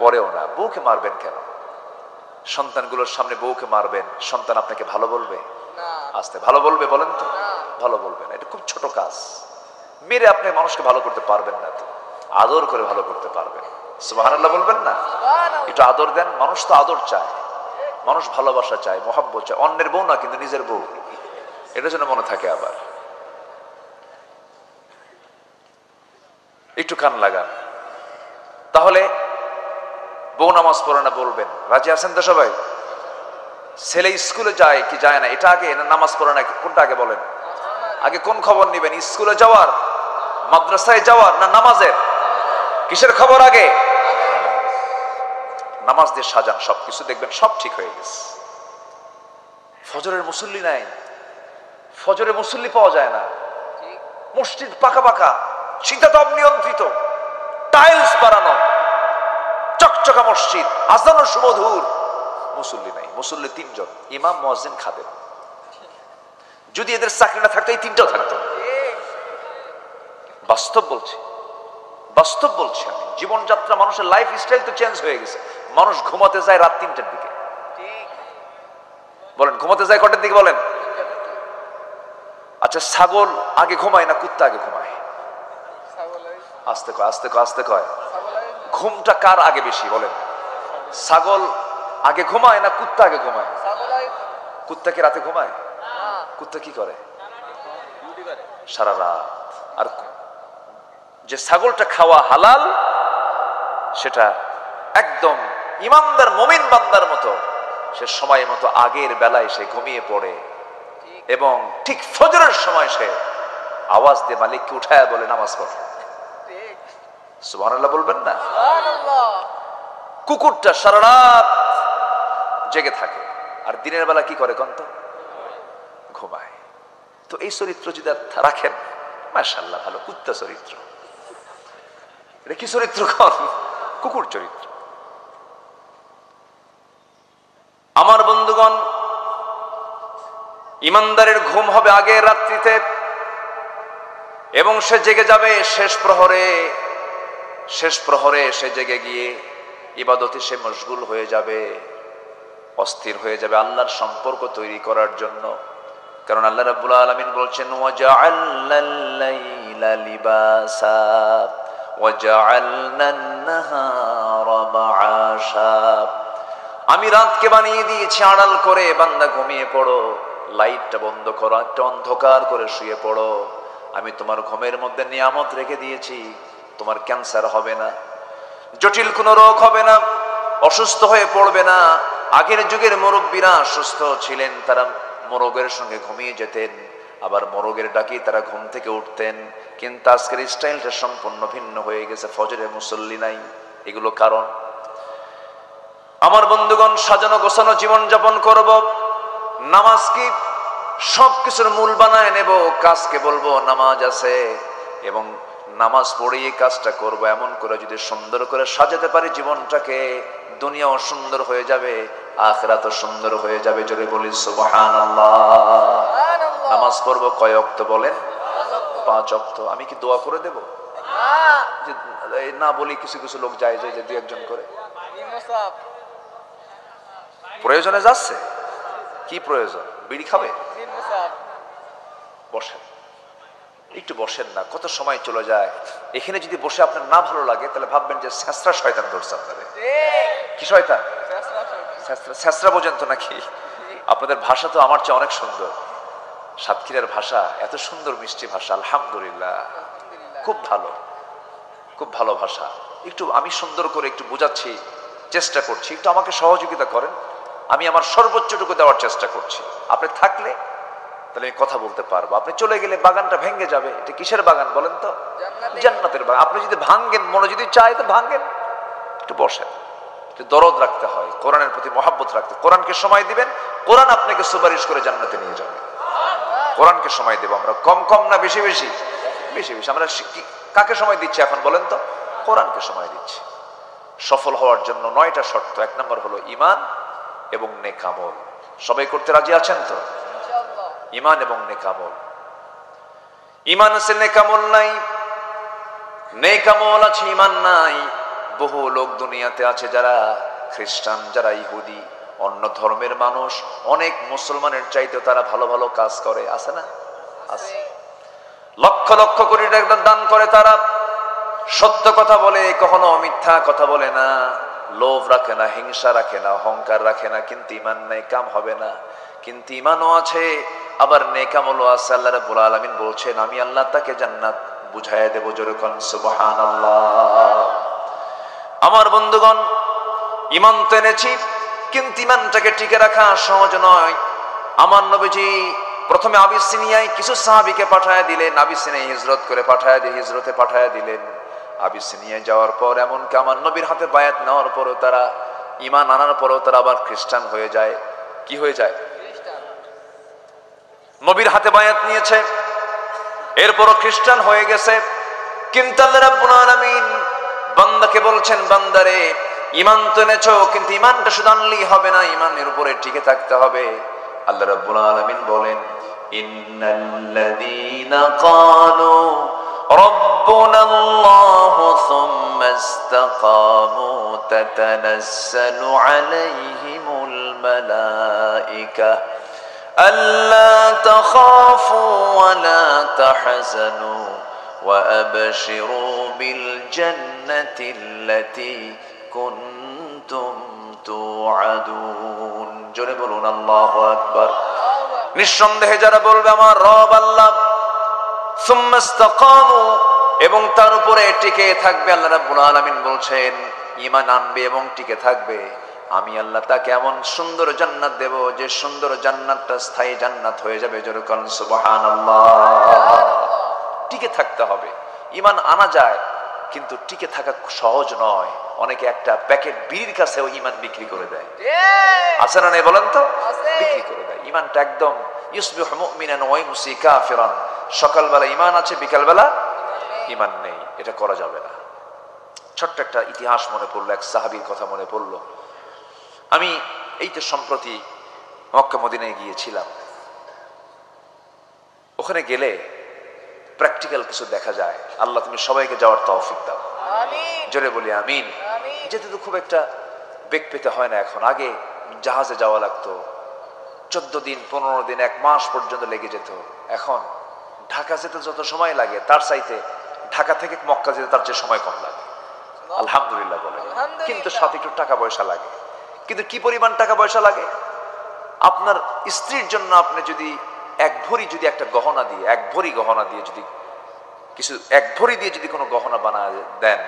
পরেও না। বউকে মারবেন কেন? সন্তানগুলোর সামনে বউকে মারবেন, সন্তান আপনাকে ভালো বলবে? আস্তে ভালো বলবে? বলেন তো, ভালো বলবে না। এটা খুব ছোট কাজ। মেরে আপনি মানুষকে ভালো করতে পারবেন না, তো আদর করে ভালো করতে পারবেন। সুবহানাল্লাহ বলবেন না? একটু আদর দেন। মানুষ তো আদর চায়, মানুষ ভালোবাসা চায়, মহব্বত চায়। অন্যের বউ না, কিন্তু নিজের বউ, এটা যেন মনে থাকে। আবার একটু কান লাগান। তাহলে বউ নামাজ পড়ে না বলবেন, রাজি আছেন তো সবাই? ছেলে স্কুলে যায় কি যায় না, এটা আগে না নামাজ পড়ে না কোনটা আগে বলেন? আগে কোন খবর নিবেন? স্কুলে যাওয়ার, মাদ্রাসায় যাওয়ার, না নামাজের? কিসের খবর আগে? নামাজ দিয়ে সাজান সবকিছু, দেখবেন সব ঠিক হয়ে গেছে। ফজরের মুসল্লি নাই, ফজরে মুসল্লি পাওয়া যায় না, মসজিদ পাকা পাকা, শীতাতপ নিয়ন্ত্রিত, টাইলস বানানো, চকচকা মসজিদ, আজানো সুমধুর, মুসল্লি নাই। মুসল্লি 3 জন, ইমাম, মুয়াজ্জিন, খাদেম। যদি এদের চাকরি না থাকতো এই 3টাও থাকতো। বাস্তব বলছি, বাস্তব বলছি আমি। জীবনযাত্রা, মানুষের লাইফ স্টাইল তো চেঞ্জ হয়ে গেছে। মানুষ ঘুমাতে যায় রাত 3টার দিকে। বলেন ঘুমাতে যায় কটার দিকে বলেন? আচ্ছা, ছাগল আগে ঘুমায় না কুত্তা আগে ঘুমায়? আস্তে কয়, আস্তে কয়, আস্তে কয়। ঘুমটা কার আগে বেশি বলেন? ছাগল আগে ঘুমায় না কুত্তা আগে ঘুমায়? কুত্তা কি রাতে ঘুমায়? কুত্তা কি করে? সারা রাত। আর যে ছাগলটা খাওয়া হালাল, সেটা একদম ইমানদার মুমিন বান্দার মতো, সে সময় মতো আগের বেলায় সে ঘুমিয়ে পড়ে এবং ঠিক ফজরের সময় সে আওয়াজ দিয়ে মালিককে উঠায় বলে নামাজ পড়ে। সুবহানাল্লাহ বলবেন না? কুকুরটা সারা রাত জেগে থাকে, আর দিনের বেলা কি করে কোন তো? ঘুমায়। তো এই চরিত্র যদি রাখেন, মাশাআল্লাহ, ভালো কুত্তা চরিত্র। এটা কি চরিত্র কোন? কুকুর চরিত্র। আমার বন্ধুগণ, ইমানদারের ঘুম হবে আগের রাত্রিতে এবং সে জেগে যাবে শেষ প্রহরে। শেষ প্রহরে সে জেগে গিয়ে ইবাদতে সে মশগুল হয়ে যাবে, অস্থির হয়ে যাবে আল্লাহর সম্পর্ক তৈরি করার জন্য। কারণ আল্লাহ রাব্বুল আলামিন বলছেন, ওয়াজআলনাল লাইলা লিবাসা ওয়াজআলনান নাহারা মাআশা। আমি রাতকে বানিয়ে দিয়েছি আড়াল করে, বান্দা ঘুমিয়ে পড়ো, লাইটটা বন্ধ করো, একটা অন্ধকার করে শুয়ে পড়ো। আমি তোমার ঘুমের মধ্যে নিয়ামত রেখে দিয়েছি, তোমার ক্যান্সার হবে না, জটিল কোনো রোগ হবে না, অসুস্থ হয়ে পড়বে না। আগের যুগের মুরব্বীরা সুস্থ ছিলেন, তারা মোরগের সঙ্গে ঘুমিয়ে যেতেন, আবার মোরগের ডাকি তারা ঘুম থেকে উঠতেন। কিন্তু আজকের স্টাইলটা সম্পূর্ণ ভিন্ন হয়ে গেছে, ফজরে মুসল্লি নাই। এগুলো কারণ। আমার বন্ধুগণ, সাজানো গোছানো জীবন যাপন করব, নামাজ কি সবকিছুর মূল বানায় নেব, কাজকে বলবো নামাজ আছে এবং নামাজ পড়েই কাজটা করব। এমন করে যদি সুন্দর করে সাজাতে পারি জীবনটাকে, দুনিয়াও সুন্দর হয়ে যাবে, আখিরাতও সুন্দর হয়ে যাবে। জোরে বলি সুবহানাল্লাহ। নামাজ পড়ব কয় ওয়াক্ত বলেন? 5 ওয়াক্ত। আমি কি দোয়া করে দেব? না বলি, কিছু কিছু লোক যায় যে 2-1 করে। প্রয়োজনে যাচ্ছে। কি প্রয়োজন? বিড়ি খাবে? বসেন, একটু বসেন না, কত সময় চলে যায়। এখানে যদি বসে আপনার না ভালো লাগে, তাহলে ভাববেন যে ছেঁচড়া শয়তান ধরছে আপনাদের। কি শয়তান? ছেঁচড়া বোঝেন তো নাকি? আপনাদের ভাষা তো আমার চেয়ে অনেক সুন্দর। সাতক্ষীরার ভাষা এত সুন্দর, মিষ্টি ভাষা, আলহামদুলিল্লাহ, খুব ভালো, খুব ভালো ভাষা। একটু আমি সুন্দর করে একটু বোঝাচ্ছি, চেষ্টা করছি, একটু আমাকে সহযোগিতা করেন। আমি আমার সর্বোচ্চটুকু দেওয়ার চেষ্টা করছি। আপনি থাকলে তাহলে আমি কথা বলতে পারবো, আপনি চলে গেলে বাগানটা ভেঙে যাবে। এটা কিসের বাগান বলেন তো? জান্নাতের বাগান। আপনি যদি ভাঙ্গেন, মনে যদি চায় তো ভাঙ্গেন, একটু বসেন, একটু দরদ রাখতে হয়, কোরআনের প্রতি মহাব্বত রাখতে। কোরআনকে সময় দিবেন, কোরআন আপনাকে সুপারিশ করে জান্নাতে নিয়ে যাবে। কোরআনকে সময় দেব আমরা, কম কম না বেশি বেশি? বেশি বেশি। আমরা কাকে সময় দিচ্ছি এখন বলেন তো? কোরআনকে সময় দিচ্ছি। সফল হওয়ার জন্য 9টা শর্ত। 1 নম্বর হলো ঈমান এবং নেক আমল। সবাই করতে রাজি আছেন তো? ঈমান এবং নেক আমল। ঈমান আছে, নেক আমল নাই। নেক আমল আছে, ঈমান নাই। বহু লোক দুনিয়াতে আছে যারা খ্রিস্টান, যারা ইহুদি, অন্য ধর্মের মানুষ, অনেক মুসলমানের চাইতে তারা ভালো ভালো কাজ করে, আছে না? আছে। লক্ষ লক্ষ কোটি টাকা দান করে, তারা সত্য কথা বলে, কখনো মিথ্যা কথা বলে না, লোভ রাখে না, হিংসা রাখে না, অহংকার রাখে না, কিন্তু ঈমান নাই, কাম হবে না। কিন্তু ঈমানও আছে, আবার নেক আমলও আছে। আল্লাহ রাব্বুল আলামিন বলছেন, আমি আল্লাহ তাকে জান্নাত বুঝাইয়া দেব। জোরে কোন সুবহানাল্লাহ। আমার বন্ধুগণ, ঈমান তো এনেছি, কিন্তু ঈমানটাকে টিকে রাখা সহজ নয়। আমার নবীজি প্রথমে আবিসিনিয়ায় কিছু সাহাবীকে পাঠায় দিলেন, আবিসিনিয়ায় হিজরতে পাঠায় দিলেন। আবিসিনিয়ায় যাওয়ার পর এমনকি আমার নবীর হাতে বায়াত নেওয়ার পরও তারা, ঈমান আনার পরও তারা আবার খ্রিস্টান হয়ে যায়। কি হয়ে যায়? নবীর হাতে বায়াত নিয়েছে, এরপরও খ্রিস্টান হয়ে গেছে। কিন্তু আল্লাহ রাব্বুল আলামিন বান্দাকে বলছেন, বান্দারে ঈমান তো এনেছো, কিন্তু ঈমানটা শুধু আনলেই হবে না, ঈমানের উপরে টিকে থাকতে হবে। আল্লাহ রাব্বুল আলামিন বলেন, ইন্নাল্লাযীনা ক্বালু রাব্বুনাল্লাহু সুম্মা ইসতাকামু তাতানাজ্জালু আলাইহিমুল মালায়েকা আল্লা তাখাফু ওয়া লা তাহজানু ওয়া আবশিরু বিল জান্নাতিল্লাতী কুনতুম তুআদুন। জোরে বলুন আল্লাহু আকবার। নিঃসন্দেহে যারা বলবে আমার রব আল্লাহ, সুম্মা ইসতাকামু, এবং তার উপরে টিকে থাকবে, আল্লাহ রাব্বুল আলামিন বলছেন ঈমান আনবে এবং টিকে থাকবে, আমি আল্লাহ তাকে এমন সুন্দর জান্নাত দেব যে সুন্দর জান্নাতটা স্থায়ী জান্নাত হয়ে যাবে। জোরে বলুন সুবহানাল্লাহ। টিকে থাকতে হবে। ঈমান আনা যায়, কিন্তু টিকে থাকা সহজ নয়। অনেকে একটা প্যাকেট বিড়ির কাছেও ঈমান বিক্রি করে দেয়, আছে না নাই বলেন তো? বিক্রি করে দেয় ঈমানটা একদম। ইউসবিহু মুমিনান ওয়া ইউমসি কাফিরান, সকালবেলা ঈমান আছে, বিকালবেলা ঈমান নেই। এটা করা যাবে না। ছোট্ট একটা ইতিহাস মনে পড়লো, এক সাহাবীর কথা মনে পড়লো। আমি এই তো সম্প্রতি মক্কা মদিনায় গিয়েছিলাম। ওখানে গেলে প্র্যাকটিক্যাল কিছু দেখা যায়। আল্লাহ তুমি সবাইকে যাওয়ার তৌফিক দাও, জোরে বলি আমিন। যেতে তো খুব একটা বেগ পেতে হয় না এখন। আগে জাহাজে যাওয়া লাগতো, 14 দিন 15 দিন 1 মাস পর্যন্ত লেগে যেত। এখন ঢাকা যেতে যত সময় লাগে তার চাইতে ঢাকা থেকে মক্কা যেতে তার চেয়ে সময় কম লাগে। আলহামদুলিল্লাহ বলে। কিন্তু সাথে একটু টাকা পয়সা লাগে। কিন্তু কি পরিমাণ টাকা পয়সা লাগে? আপনার স্ত্রীর জন্য আপনি যদি 1 ভরি যদি একটা গহনা দিয়ে, 1 ভরি গহনা দিয়ে যদি কিছু 1 ভরি দিয়ে যদি কোনো গহনা বানায় দেন,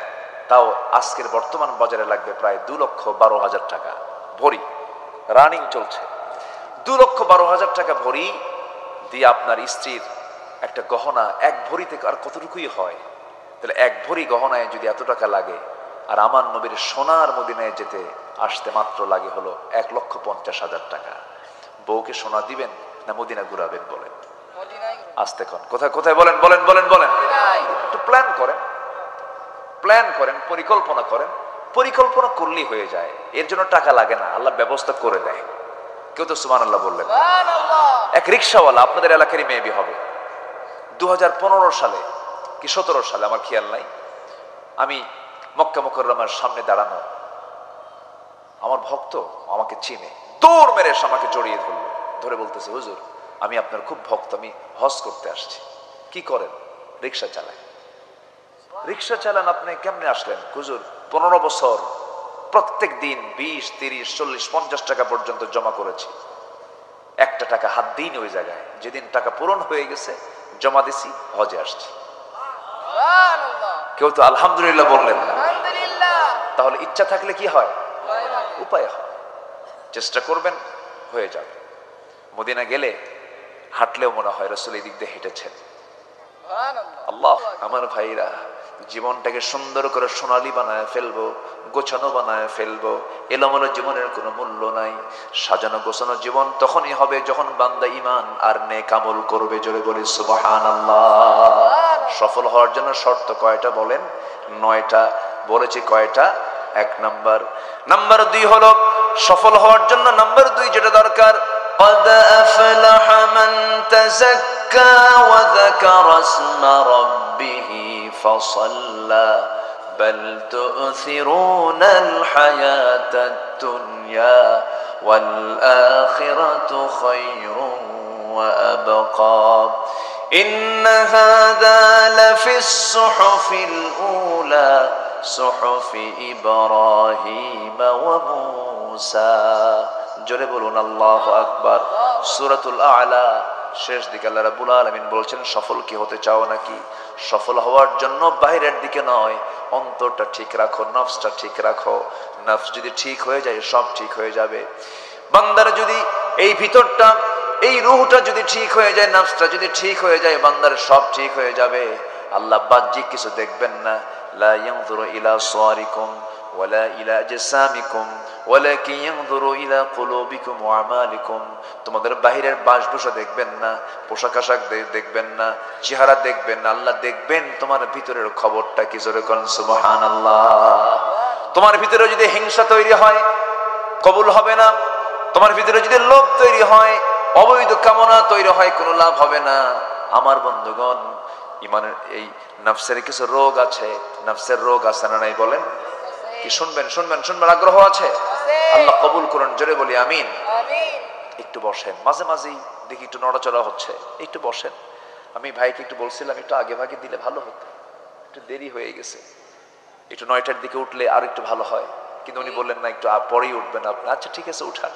তাও আজকের বর্তমান বাজারে লাগবে প্রায় 2,12,000 টাকা ভরি। রানিং চলছে। 2,12,000 টাকা ভরি দিয়ে আপনার স্ত্রীর একটা গহনা 1 ভরি থেকে আর কতটুকুই হয়? তাহলে 1 ভরি গহনায় যদি এত টাকা লাগে, আর আমার নবীর সোনার মদিনায় যেতে আসতে মাত্র লাগে হলো 1,50,000 টাকা। বউকে সোনা দিবেন না মদিনা ঘুরাবেন বলেন? আসতে কোন কোথায় কোথায় বলেন বলেন বলেন বলেন। একটু প্ল্যান করেন, প্ল্যান করেন, পরিকল্পনা করেন। পরিকল্পনা করলেই হয়ে যায়। এর জন্য টাকা লাগে না, আল্লাহ ব্যবস্থা করে দেয়। কেউ তো সুবহানাল্লাহ বললেন। এক রিকশাওয়ালা আপনাদের এলাকারই মেবি হবে, 2015 সালে কি 17 সালে আমার খেয়াল নাই, আমি মক্কা মুকাররমার সামনে দাঁড়ানো, আমার ভক্ত আমাকে চিনে, দৌড় মেরে এসে আমাকে জড়িয়ে ধরলো, ধরে বলতেছে হুজুর আমি আপনার খুব ভক্ত, আমি হজ করতে আসছি। কি করেন? রিকশা চালায়। রিকশা চালান আপনি? কেমনে আসলেন? হুজুর 15 বছর প্রত্যেক দিন 20, 30, 40, 50 টাকা পর্যন্ত জমা করেছি, একটা টাকা হাত দিন ওই জায়গায়। যেদিন টাকা পূরণ হয়ে গেছে জমা দিছি, হজে আসছি। কেউ তো আলহামদুলিল্লাহ বললেন না। তাহলে ইচ্ছা থাকলে কি হয়? উপায় হয়। চেষ্টা করবেন, হয়ে যাবে। মদিনা গেলে হাঁটলেও মনে হয় রাসূল এই দিক দিয়ে হেঁটেছেন। আল্লাহ, আমার ভাইরা জীবনটাকে সুন্দর করে সোনালী বানায় ফেলবো, গোছানো বানায় ফেলবো। এলোমেলো জীবনের কোনো মূল্য নাই। সাজানো গোছানো জীবন তখনই হবে যখন বান্দা ঈমান আর নেক আমল করবে। জোরে বলি সুবহানাল্লাহ। সফল হওয়ার জন্য শর্ত কয়টা বলেন? 9টা বলেছি। কয়টা? 1 নাম্বার। নাম্বার 2 হলো সফল হওয়ার জন্য নাম্বার 2 যেটা দরকার, قد أفلح من تزكى وذكر اسم ربه فصلى بل تؤثرون الحياة الدنيا والآخرة خير وأبقى إن هذا لفي الصحف الأولى صحف إبراهيم وموسى। জোরে বলুন আল্লাহু আকবার। সূরাতুল আ'লা শেষ দিকে আল্লাহ রাব্বুল আলামিন বলছেন সফল কি হতে চাও নাকি? সফল হওয়ার জন্য বাইরের দিকে নয়, অন্তরটা ঠিক রাখো, নফসটা ঠিক রাখো। নফস যদি ঠিক হয়ে যায় সব ঠিক হয়ে যাবে। বান্দার যদি এই ভিতরটা, এই রূহটা যদি ঠিক হয়ে যায়, নফসটা যদি ঠিক হয়ে যায়, বান্দার সব ঠিক হয়ে যাবে। আল্লাহ বাহ্যিক কিছু দেখবেন না। লা ইয়ানজুরু ইলা সাওয়ারিকুম ওয়ালা ইলা আজসামিকুম ওয়ালাকিন ইয়ানজুরু ইলা কুলুবিকুম ওয়া আমালিকুম, তোমাদের বাহিরের বাসভূষা দেখবেন না, পোশাক আশাক দেখবেন না, চেহারা দেখবেন না, আল্লাহ দেখবেন তোমার ভিতরের খবরটা কি। জোরে কোন সুবহানাল্লাহ। তোমার ভিতরে যদি হিংসা তৈরি হয় কবুল হবে না, তোমার ভিতরে যদি লোভ তৈরি হয়, অবৈধ কামনা তৈরি হয়, কোনো লাভ হবে না। আমার বন্ধুগণ, ইমানের এই নফসের কিছু রোগ আছে, নফসের রোগ আছে না নাই বলেন? কি শুনবেন শুনবেন শুনবেন আগ্রহ আছে? আল্লাহ কবুল করুন, জোরে বলি আমিন। একটু বসেন, মাঝে মাঝেই দেখি একটু নড়াচড়া হচ্ছে, একটু বসেন। আমি ভাইকে একটু বলছিলাম একটু আগে ভাগে দিলে ভালো হতো, একটু দেরি হয়ে গেছে, একটু 9টার দিকে উঠলে আর একটু ভালো হয়, কিন্তু উনি বললেন না একটু পরেই উঠবেন আপনি। আচ্ছা ঠিক আছে, উঠান।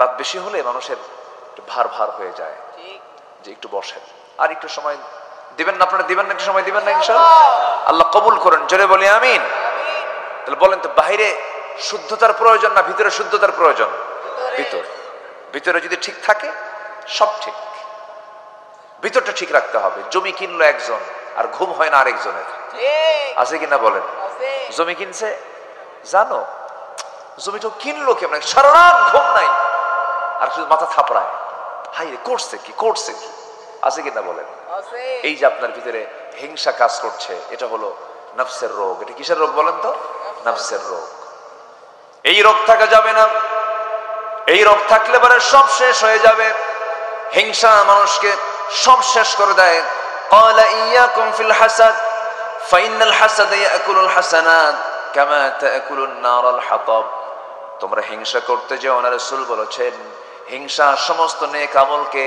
রাত বেশি হলে মানুষের একটু ভার ভার হয়ে যায়, যে একটু বসেন, আর একটু সময় দিবেন না আপনারা? দিবেন না? একটু সময় দিবেন না ইনশাআল্লাহ? আল্লাহ কবুল করেন, জোরে বলি আমিন। তাহলে বলেন তো, বাইরে শুদ্ধতার প্রয়োজন না ভিতরে শুদ্ধতার প্রয়োজন? ভিতরে। ভিতরে যদি ঠিক থাকে সব ঠিক। ভিতরটা ঠিক রাখতে হবে। জমি কিনলো একজন আর ঘুম হয় না আরেকজনের, আছে কিনা বলেন? জমি কিনছে, জানো জমিটা কিনলো কেমন, সারা রাত ঘুম নাই আর শুধু মাথা থাপড়ায়, হাই রে করছে কি করছে কি, আছে কিনা বলেন? এই যে আপনার ভিতরে হিংসা কাজ করছে, এটা হলো নফসের রোগ। এটা কিসের রোগ বলেন তো? নফসের রোগ। এই রোগ থাকা যাবে না। এই রোগ থাকলে পরে সব শেষ হয়ে যাবে। হিংসা মানুষকে সব শেষ করে দেয়। ক্বালা ইয়াকুম ফিল হাসাদ ফাইনাল হাসাদ ইয়াকুলুল হাসানাত কামা তাকুলুন নারুল হাতাব। তোমরা হিংসা করতে যেও না, রাসূল বলেছেন হিংসা সমস্ত নেক আমলকে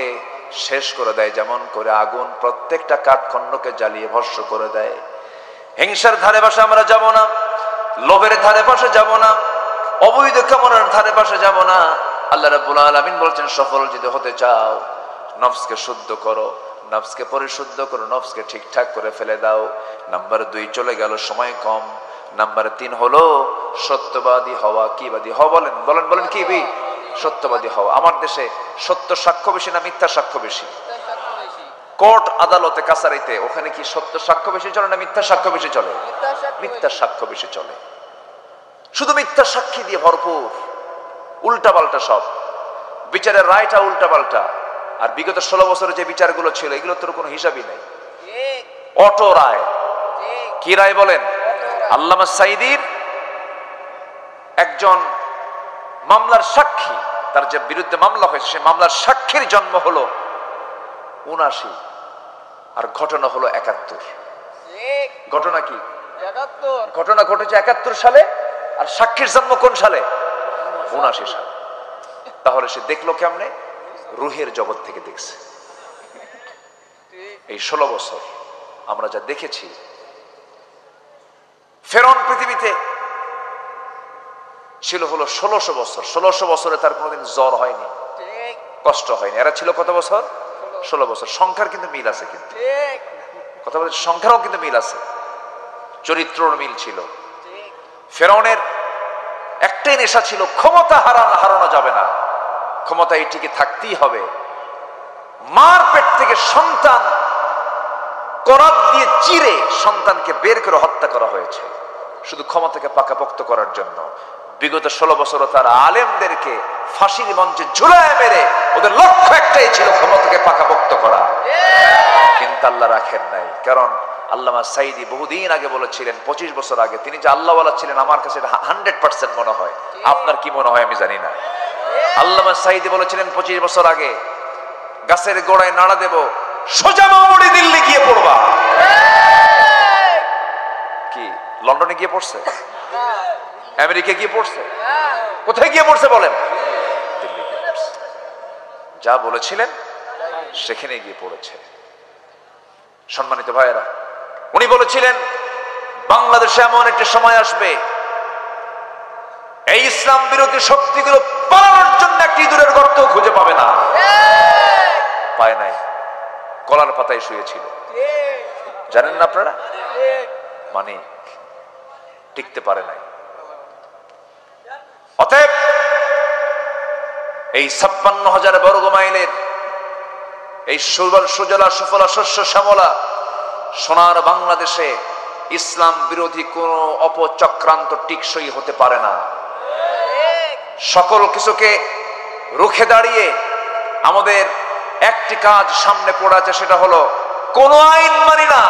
শেষ করে দেয়, যেমন করে আগুন প্রত্যেকটা কাঠখণ্ডকে জ্বালিয়ে ভস্ম করে দেয়। হিংসার ধারে পাশে আমরা যাব না, লোভের ধারে পাশে যাব না, অবৈধ কামনার ধারে পাশে যাব না। আল্লাহ রাব্বুল আলামিন বলছেন, সফল যদি হতে চাও নফসকে শুদ্ধ করো, নফসকে পরিশুদ্ধ করো, নফসকে ঠিকঠাক করে ফেলে দাও। নাম্বার 2 চলে গেল, সময় কম। নাম্বার 3 হলো সত্যবাদী হওয়া। কি বাদী হওয়া বলেন? বলেন বলেন কি বি? সত্যবাদী হওয়া। আমার দেশে সত্য সাক্ষ্য বেশি না মিথ্যা সাক্ষ্য বেশি? কোর্ট আদালতে কাছারিতে ওখানে কি সত্য সাক্ষ্য বেশি চলে না মিথ্যা সাক্ষ্য বেশি চলে? মিথ্যা সাক্ষ্য বেশি চলে। শুধু মিথ্যা সাক্ষী দিয়ে ভরপুর, উল্টা পাল্টা সব বিচারের রায়টা উল্টা পাল্টা। আর বিগত 16 বছরে যে বিচারগুলো ছিল এগুলো তোর কোনো হিসাবই নেই। অটো রায়। কি রায় বলেন? আল্লামা সাইদির একজন মামলার সাক্ষী, তার যে বিরুদ্ধে মামলা হয়েছে সেই মামলার সাক্ষীর জন্ম হলো 79 আর ঘটনা হলো 71। ঘটনা কি? 71। ঘটনা ঘটেছে 71 সালে আর সাক্ষীর জন্ম কোন সালে? 79 সালে। তাহলে সে দেখলো কেমনে? রুহের জগৎ থেকে দেখছে। এই 16 বছর আমরা যা দেখেছি, ফেরাউন পৃথিবীতে ছিল হলো 1600 বছর। 1600 বছরে তার কোনোদিন জ্বর হয়নি, কষ্ট হয়নি। এরা ছিল কত বছর? 16 বছর। সংখ্যার কিন্তু মিল আছে, কিন্তু কথা বলতে সংখ্যারও কিন্তু মিল আছে, চরিত্রর মিল ছিল। ফেরাউনের একটাই নেশা ছিল, ক্ষমতা হারানো যাবে না, ক্ষমতা এটিকে থাকতেই হবে। মার পেট থেকে সন্তান করাত দিয়ে চিরে সন্তানকে বের করে হত্যা করা হয়েছে শুধু ক্ষমতাকে পাকাপোক্ত করার জন্য। বিগত 16 বছর তার আলেমদেরকে ফাঁসির মঞ্চে ঝুলায় মেরে ওদের লক্ষ্য একটাই ছিল ক্ষমতাকে পাকাপোক্ত করা। কিন্তু আল্লাহ রাখেন নাই। কারণ আল্লামা সাইদি বহুদিন আগে বলেছিলেন, 25 বছর আগে, তিনি যে আল্লাহওয়ালা ছিলেন আমার কাছে 100% মনে হয়। আপনার কি মনে হয় আমি জানি না। আল্লামা সাইদি বলেছিলেন 25 বছর আগে, গাছের গোড়ায় নাড়া দেব, সোজা মামুড়ি দিল্লি গিয়ে পড়বা। কি লন্ডনে গিয়ে পড়ছে? আমেরিকা গিয়ে পড়ছে? কোথায় গিয়ে পড়ছে বলেন? দিল্লি গিয়ে পড়ছে। যা বলেছিলেন সেখানে গিয়ে পড়েছে। সম্মানিত ভাইয়েরা, উনি বলেছিলেন বাংলাদেশে এমন একটা সময় আসবে এই ইসলাম বিরোধী শক্তিগুলো পালানোর জন্য একটি দূরের গর্ত খুঁজে পাবে না। পায় নাই, কলার পাতায় শুয়েছিল। জানেন না আপনারা? মানে টিকতে পারে নাই। অতএব এই 56,000 বর্গ মাইলের এই সুজলা সুফলা শস্য শ্যামলা সোনার বাংলাদেশে ইসলাম বিরোধী কোন অপচক্রান্ত টিকসই হতে পারে না। সকল কিছুকে রুখে দাঁড়িয়ে আমাদের একটি কাজ সামনে পড়ে আছে, সেটা হলো কোন আইন মানি না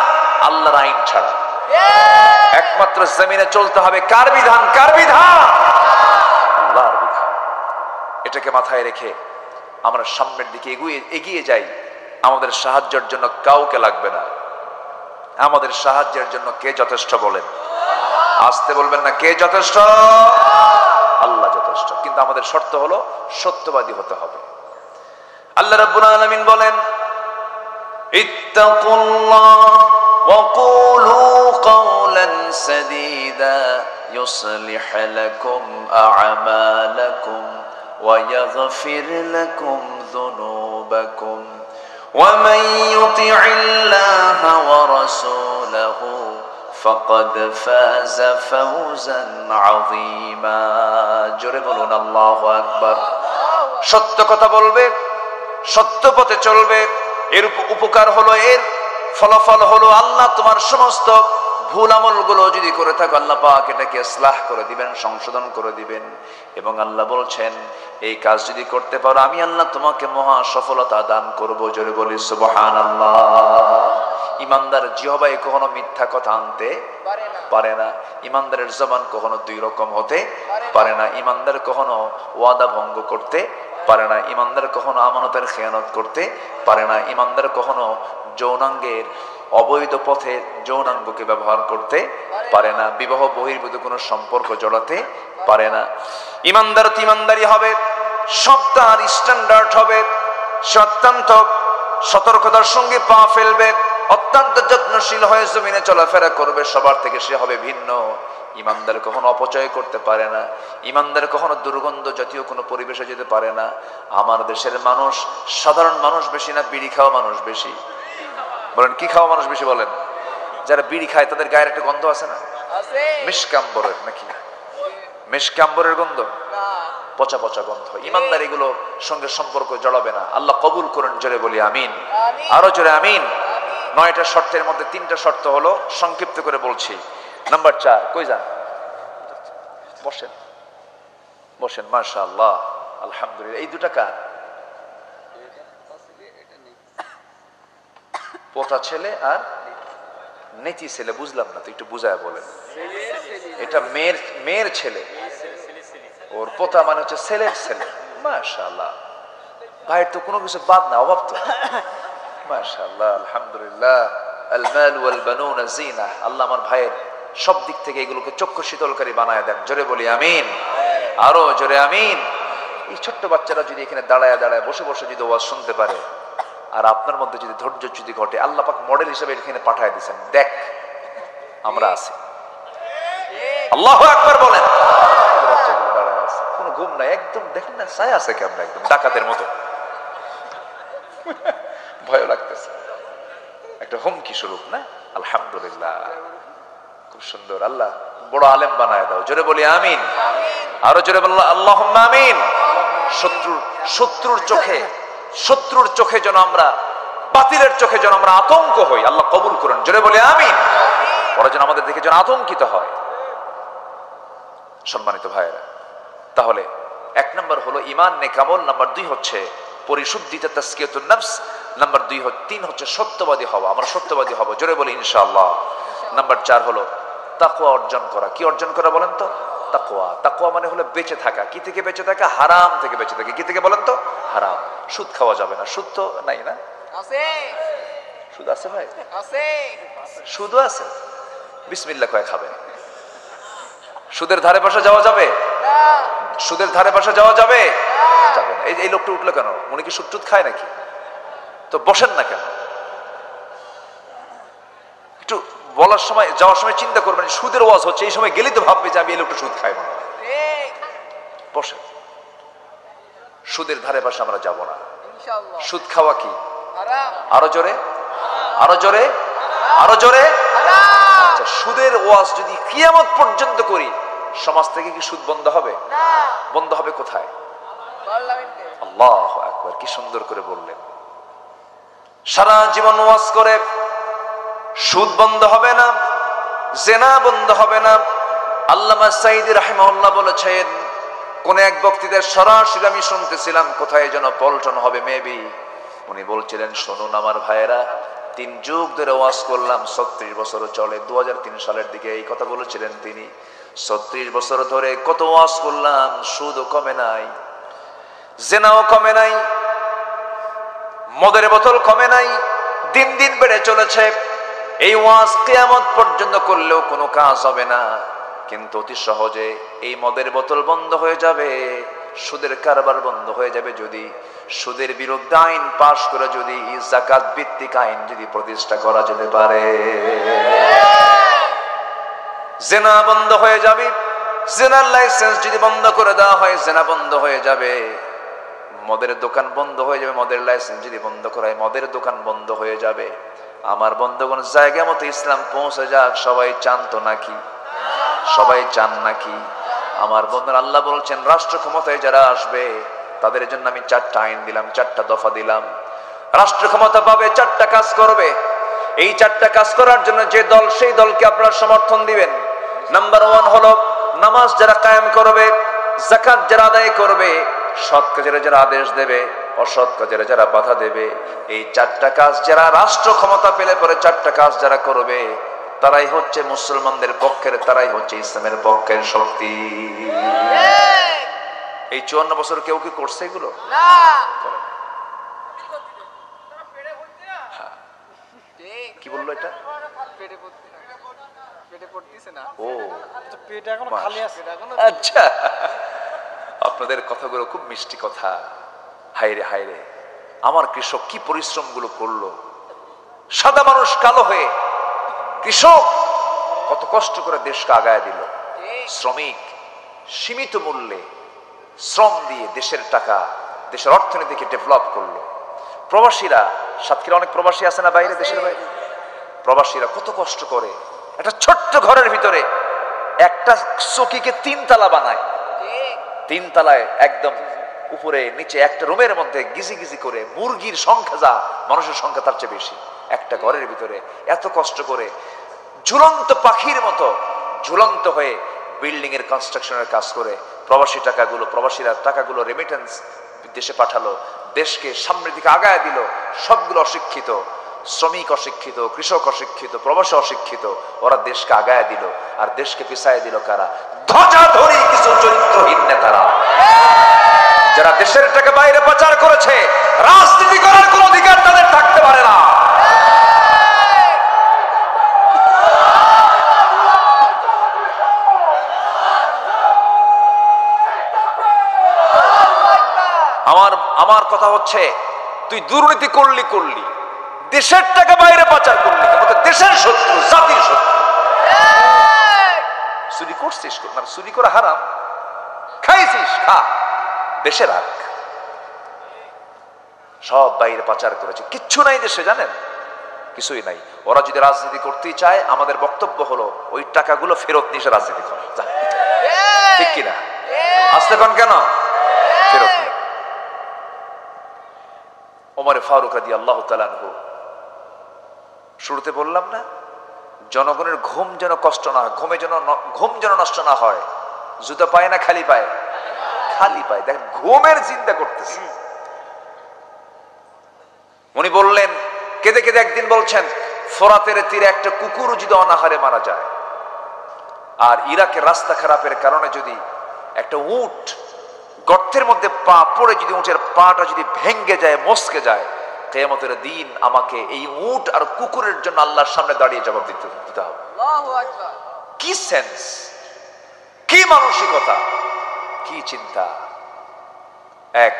আল্লাহর আইন ছাড়া। একমাত্র জমিনে চলতে হবে কার বিধান? কার বিধান? আল্লাহর বিধান। এটাকে মাথায় রেখে আমরা সামনের দিকে এগিয়ে যাই। আমাদের সাহায্যের জন্য কাউকে লাগবে না। আমাদের সাহায্যের জন্য কে যথেষ্ট বলেন? আসতে বলবেন না, কে যথেষ্ট? আল্লাহ যথেষ্ট। কিন্তু আমাদের শর্ত হলো সত্যবাদী হতে হবে। আল্লাহ রাব্বুল আলামিন বলেন, ইত্তাকুল্লাহ ওয়া কুলু কাওলান সাদীদা ইউসলিহ লাকুম আ'মালাকুম ওয়া ইয়াগফির লাকুম যুনুবাকুম ওয়া মান ইউতি'ইল্লাহা ওয়া রাসূলাহু ফাকাদ ফাযা ফাওজান আযীমা। জোরে বলুন আল্লাহু আকবার। সত্য কথা বলবে, সত্য পথে চলবে, এর উপকার হলো, এর ফলাফল হলো আল্লাহ তোমার সমস্ত ভুল আমলগুলো যদি করে থাকো আল্লাহ পাক এটাকে ইসলাহ করে দিবেন, সংশোধন করে দিবেন। এবং আল্লাহ বলছেন এই কাজ যদি করতে পারো আমি আল্লাহ তোমাকে মহা সফলতা দান করব। জোরে বলি সুবহানাল্লাহ। ইমানদার জিহ্বায় কখনো মিথ্যা কথা আনতে পারে না। ইমানদারের জবান কখনো দুই রকম হতে পারে না। ইমানদার কখনো ওয়াদা ভঙ্গ করতে পারে না। ইমানদার কখনো আমানতের খেয়ানত করতে পারে না। ইমানদার কখনো যৌনাঙ্গের অবৈধ পথে যৌনাঙ্গকে ব্যবহার করতে পারে না। বিবাহ বহির্ভূত কোনো সম্পর্ক জড়াতে পারে না। ইমানদার ইমানদারি হবে, সব তার স্ট্যান্ডার্ড হবে, সে অত্যন্ত সতর্কতার সঙ্গে পা ফেলবে, অত্যন্ত যত্নশীল হয়ে জমিনে চলাফেরা করবে, সবার থেকে সে হবে ভিন্ন। ইমানদার কখনো অপচয় করতে পারে না। ইমানদার কখনো দুর্গন্ধ জাতীয় কোনো পরিবেশে যেতে পারে না। আমার দেশের মানুষ সাধারণ মানুষ বেশি না বিড়ি খাওয়া মানুষ বেশি? বলেন কি খাওয়া মানুষ বেশি বলেন? যারা বিড়ি খায় তাদের গায়ের একটা গন্ধ আছে না? মিশকাম্বরের নাকি? মিশকাম্বরের গন্ধ, পচা পচা গন্ধ। ইমানদার এগুলো সঙ্গে সম্পর্ক জড়াবে না। আল্লাহ কবুল করেন। জোরে বলি আমিন। আরো জোরে আমিন। 9টা শর্তের মধ্যে 3টা শর্ত হলো, সংক্ষিপ্ত করে বলছি। নাম্বার 4, কই যান? বসেন বসেন। মাশাআল্লাহ, আলহামদুলিল্লাহ। এই দুটা কার? পোতা ছেলে আর নেতি ছেলে। বুঝলাম না তো, একটু বুঝায় বলেন। এটা মেয়ের ছেলে, ওর পোতা মানে হচ্ছে ছেলের ছেলে। মাশাআল্লাহ, ভাইয়ের তো কোনো কিছু বাদ না, অভাব তো। মাশাআল্লাহ, আলহামদুলিল্লাহ। আল মাল ওয়াল বানুনা জিনা। আল্লাহ আমার ভাইয়ের সব দিক থেকে এগুলোকে চক্ষু শীতলকারী বানায় দেন। জোরে বলি আমিন। আরো জোরে আমিন। এই ছোট্ট বাচ্চারা যদি এখানে দাঁড়ায় দাঁড়ায় বসে বসে যদি ওয়াজ শুনতে পারে, আর আপনার মধ্যে যদি ধৈর্য যদি ঘটে, আল্লাহ পাক মডেল হিসেবে এখানে পাঠায় দিয়েছেন। দেখ আমরা আছি। আল্লাহু আকবার বলেন। বাচ্চাগুলো দাঁড়ায় আছে, কোনো ঘুম নাই, একদম দেখেন না ছায়া আছে কেমন, একদম ডাকাতের মতো। ভয় লাগতেছে, একটা হুমকি স্বরূপ না? আলহামদুলিল্লাহ, খুব সুন্দর। আল্লাহ বড় আলেম বানায় দাও। জোরে বলি আমিন। আরো জোরে বললাম আল্লাহুম্মা আমিন। শত্রুর চোখে যেন আমরা, বাতিলের চোখে যেন আমরা আতঙ্ক হই, আল্লাহ কবুল করুন। জোরে বলি আমিন। ওরা যেন আমাদের দেখে যেন আতঙ্কিত হয়। সম্মানিত ভাইয়েরা, তাহলে 1 নম্বর হলো ঈমান নেকামল। নাম্বার 2 হচ্ছে পরিশুদ্ধিতে তাজকিয়াতুন নফস। নাম্বার 3 হচ্ছে সত্যবাদী হওয়া। আমরা সত্যবাদী হব। জোরে বলি ইনশাআল্লাহ। নাম্বার 4 হলো তাকওয়া অর্জন করা। কি অর্জন করা বলেন তো? তাকওয়া। তাকওয়া মানে হলো বেঁচে থাকা। কি থেকে বেঁচে থাকা? হারাম থেকে বেঁচে থাকা। কি থেকে বলেন তো? হারাম। সুদ খাওয়া যাবে না। সুদ তো নাই না? আছে। সুদ আছে ভাই? আছে। সুদও আছে। বিসমিল্লাহ কয়ে খাবেন। সুদের ধারে পাশে যাওয়া যাবে না। সুদের ধারে পাশে যাওয়া যাবে না, যাবে না। এই লোকটা উঠলো কেন? উনি কি সুদ টুদ খায় নাকি? তো বসেন না কেন? একটু বলার সময়, যাওয়ার সময় চিন্তা করবেন সুদের ওয়াজ হচ্ছে, এই সময় গেলেই তো ভাববে যে আমি এই লোকটা সুদ খাই মনে হয়। বসেন। সুদের ধারে পাশে আমরা যাব না। সুদ খাওয়া কি? আরো জোরে, আরো জোরে, আরো জোরে। আচ্ছা, সুদের ওয়াজ যদি কিয়ামত পর্যন্ত করি, সমাজ থেকে কি সুদ বন্ধ হবে? বন্ধ হবে কোথায়? আল্লাহু আকবার, কি সুন্দর করে বললেন। সারা জীবন ওয়াজ করে সুদ বন্ধ হবে না, জেনা বন্ধ হবে না। আল্লামা সাঈদী রাহিমাহুল্লাহ বলেছেন, কোন এক বক্তৃতায় সরাসরি আমি শুনতেছিলাম, কোথায় যেন পল্টন হবে মেবি, উনি বলছিলেন, শুনুন আমার ভাইয়েরা, 3 যুগ ধরে ওয়াজ করলাম, 36 বছর চলে, 2003 সালের দিকে এই কথা বলেছিলেন তিনি। 36 বছর ধরে কত ওয়াজ করলাম, সুদও কমে নাই, জেনাও কমে নাই, মদের বোতল কমে নাই, দিন দিন বেড়ে চলেছে। এই ওয়াজ কিয়ামত পর্যন্ত করলেও কোনো কাজ হবে না, কিন্তু অতি সহজে এই মদের বোতল বন্ধ হয়ে যাবে, সুদের কারবার বন্ধ হয়ে যাবে যদি সুদের বিরুদ্ধে আইন পাশ করে যদি যাকাত ভিত্তিক আইন যদি প্রতিষ্ঠা করা যেতে পারে। জেনা বন্ধ হয়ে যাবে, জেনার লাইসেন্স যদি বন্ধ করে দেওয়া হয়, জেনা বন্ধ হয়ে যাবে। মদের দোকান বন্ধ হয়ে যাবে, মদের লাইসেন্স যদি বন্ধ করা হয়, মদের দোকান বন্ধ হয়ে যাবে। আমার বন্ধুগণ, জায়গা মতো ইসলাম পৌঁছে যাক, সবাই চান তো নাকি? সবাই চান নাকি? আমার বন্ধুরা, আল্লাহ বলছেন রাষ্ট্র ক্ষমতায় যারা আসবে তাদের জন্য আমি 4টা আইন দিলাম, 4টা দফা দিলাম। রাষ্ট্র ক্ষমতা পাবে, 4টা কাজ করবে। এই 4টা কাজ করার জন্য যে দল, সেই দলকে আপনারা সমর্থন দিবেন। নাম্বার 1 হলো নামাজ যারা কায়েম করবে, যাকাত যারা আদায় করবে, সৎ কাজের যারা আদেশ দেবে, অসৎ কাজের যারা বাধা দেবে, এই 4টা কাজ যারা রাষ্ট্র ক্ষমতা পেলে পরে 4টা কাজ যারা করবে, তারাই হচ্ছে মুসলমানদের পক্ষের, তারাই হচ্ছে ইসলামের পক্ষের শক্তি। এই 54 বছর কেউ কি করছে এগুলো? না। কি বললো এটা? ও আচ্ছা, আপনাদের কথাগুলো খুব মিষ্টি কথা। হায়রে হায়রে, আমার কৃষক কি পরিশ্রম গুলো করলো, সাদা মানুষ কালো হয়ে কৃষক কত কষ্ট করে দেশকে আগায় দিল। শ্রমিক সীমিত মূল্যে শ্রম দিয়ে দেশের টাকা, দেশের অর্থনীতিকে ডেভেলপ করলো। প্রবাসীরা, সাতক্ষীরা অনেক প্রবাসী আছে না বাইরে, দেশের বাইরে, প্রবাসীরা কত কষ্ট করে একটা ছোট্ট ঘরের ভিতরে একটা চকিকে 3 তালা বানায়, 3 তালায় একদম উপরে নিচে একটা রুমের মধ্যে গিজি গিজি করে, মুরগির সংখ্যা যা, মানুষের সংখ্যা তার চেয়ে বেশি, একটা ঘরের ভিতরে এত কষ্ট করে ঝুলন্ত পাখির মতো ঝুলন্ত হয়ে বিল্ডিং এর কনস্ট্রাকশনের কাজ করে প্রবাসীরা টাকাগুলো রেমিটেন্স দেশে পাঠালো, দেশকে সামনের দিকে আগায় দিল। সবগুলো অশিক্ষিত, শ্রমিক অশিক্ষিত, কৃষক অশিক্ষিত, প্রবাসী অশিক্ষিত, ওরা দেশকে আগায় দিল। আর দেশকে পিছায় দিল কারা? ধ্বজাধারী কিছু চরিত্রহীন নেতারা, যারা দেশের টাকা বাইরে পাচার করেছে। রাজনীতি করার কোন অধিকার তাদের থাকতে পারে না। আমার কথা হচ্ছে, তুই দুর্নীতি করলি, দেশের টাকা বাইরে পাচার করলি, দেশের শত্রু, জাতির শত্রু। চুরি করছিস, মানে চুরি করা হারাম, খাইছিস খা, দেশে রাখ। সব বাইরে পাচার করেছে, কিচ্ছু নাই দেশে, জানেন? কিছুই নাই। ওরা যদি রাজনীতি করতেই চায়, আমাদের বক্তব্য হলো ওই টাকাগুলো ফেরত নিয়ে রাজনীতি করে, ঠিক কিনা? আসতে কোন কেন ফেরত নিয়ে। ওমর ফারুক রাদিয়াল্লাহু তাআলা আনহু, শুরুতে বললাম না, জনগণের ঘুম যেন কষ্ট না হয়, ঘুম যেন নষ্ট না হয়। জুতা পায় না খালি পায়? খালি পায়। দেখেন, ঘুমের চিন্তা করতেছে। উনি বললেন, কেঁদে কেঁদে একদিন বলছেন, ফোরাতের তীরে একটা কুকুর যদি অনাহারে মারা যায়, আর ইরাকের রাস্তা খারাপের কারণে যদি একটা উট গর্তের মধ্যে পা পড়ে, যদি উটের পাটা যদি ভেঙ্গে যায়, মস্কে যায়, কিয়ামতের দিন আমাকে এই উট আর কুকুরের জন্য আল্লাহর সামনে দাঁড়িয়ে জবাব দিতে হবে। কি সেন্স, কি মানসিকতা, কি চিন্তা! এক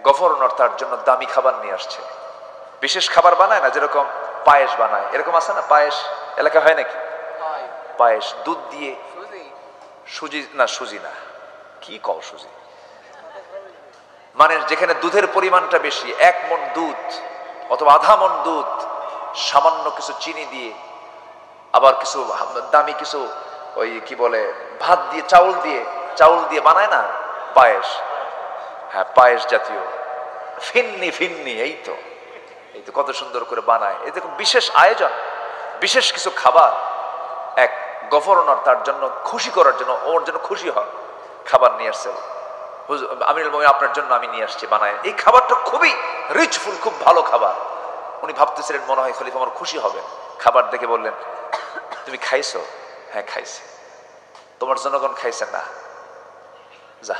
গভর্নর তার জন্য দামি খাবার নিয়ে আসছে, বিশেষ খাবার বানায় না, যেরকম পায়েস বানায়, এরকম আছে না? পায়েস এলাকা হয় নাকি? পায়েস দুধ দিয়ে, সুজি না, কি কও সুজি, মানে যেখানে দুধের পরিমাণটা বেশি, 1 মণ দুধ অথবা আধা মণ দুধ, সামান্য কিছু চিনি দিয়ে, আবার কিছু দামি কিছু ওই কি বলে ভাত দিয়ে, চাউল দিয়ে বানায় না পায়েস। হ্যাঁ, পায়েস জাতীয় ফিন্নি, এই তো কত সুন্দর করে বানায়। এই দেখুন, বিশেষ আয়োজন, বিশেষ কিছু খাবার। এক গভর্নর তার জন্য খুশি করার জন্য, ওর জন্য খুশি হয়, খাবার নিয়ে আসছে, আমিরুল মুমিনিন আপনার জন্য আমি নিয়ে আসছি বানায়। এই খাবারটা খুবই রিচফুল, খুব ভালো খাবার। উনি ভাবতেছিলেন মনে হয় খলিফা আমার খুশি হবে। খাবার দেখে বললেন, তুমি খাইছো? হ্যাঁ খাইছি। তোমার জনগণ খাইছে? না। যা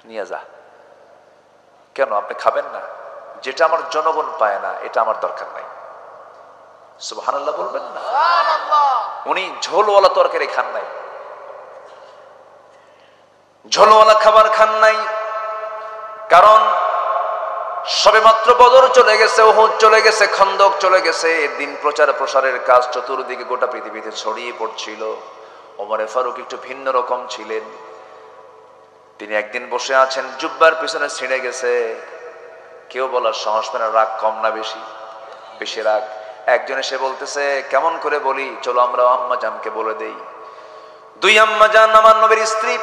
নিয়ে যা। কেন আপনি খাবেন না? যেটা আমার জনগণ পায় না এটা আমার দরকার নাই। সুবহানাল্লাহ বলবেন না? উনি ঝোলওয়ালা তরকারি খান নাই, ঝোলওয়ালা খাবার খান নাই, কারণ সবেমাত্র বদর চলে গেছে, উহুদ চলে গেছে, খন্দক চলে গেছে। দিন প্রচার প্রসারের কাজ চতুর্দিকে গোটা পৃথিবীতে ছড়িয়ে পড়ছিল। ওমরে ফারুক একটু ভিন্ন রকম ছিলেন। তিনি একদিন বসে আছেন, জুব্বার পিছনে ছিঁড়ে গেছে। কেউ বলার সাহস পায় না, রাগ কম না বেশি? বেশি রাগ। একজন এসে বলতেছে, কেমন করে বলি, চলো আমরা আম্মা জানকে বলে দেই। দুই আম্মা জান আমার নবীর স্ত্রী,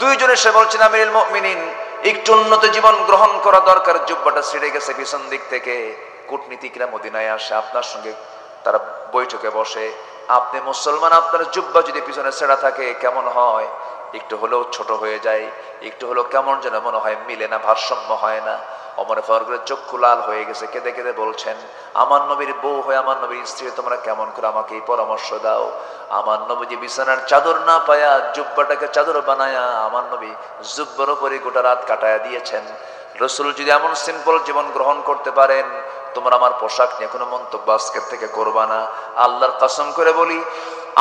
দুইজন এসে বলছেন, আমিরুল মুমিনিন একটু উন্নত জীবন গ্রহণ করা দরকার, জুব্বাটা ছিঁড়ে গেছে পিছন দিক থেকে। কূটনীতিকরা মদিনায় আসে, আপনার সঙ্গে তারা বৈঠকে বসে। আপনি মুসলমান, আপনার জুব্বা যদি পিছনে ছেঁড়া থাকে কেমন হয়? একটু হলেও ছোট হয়ে যায়, একটু হলেও কেমন যেন মনে হয়, মিলে না, ভারসাম্য হয় না। ওমর ফারুকের চক্ষু লাল হয়ে গেছে, কেঁদে কেঁদে বলছেন, আমার নবীর বউ হয়ে, আমার নবীর স্ত্রী, তোমরা কেমন করে আমাকে এই পরামর্শ দাও? আমার নবী যে বিছানার চাদর না পায়া জুব্বাটাকে চাদর বানায়া আমার নবী জুব্বার উপরে গোটা রাত কাটায়া দিয়েছেন। রসুল যদি এমন সিম্পল জীবন গ্রহণ করতে পারেন, তোমরা আমার পোশাক নিয়ে কোনো মন্তব্য আজকের থেকে করবা না। আল্লাহর কসম করে বলি,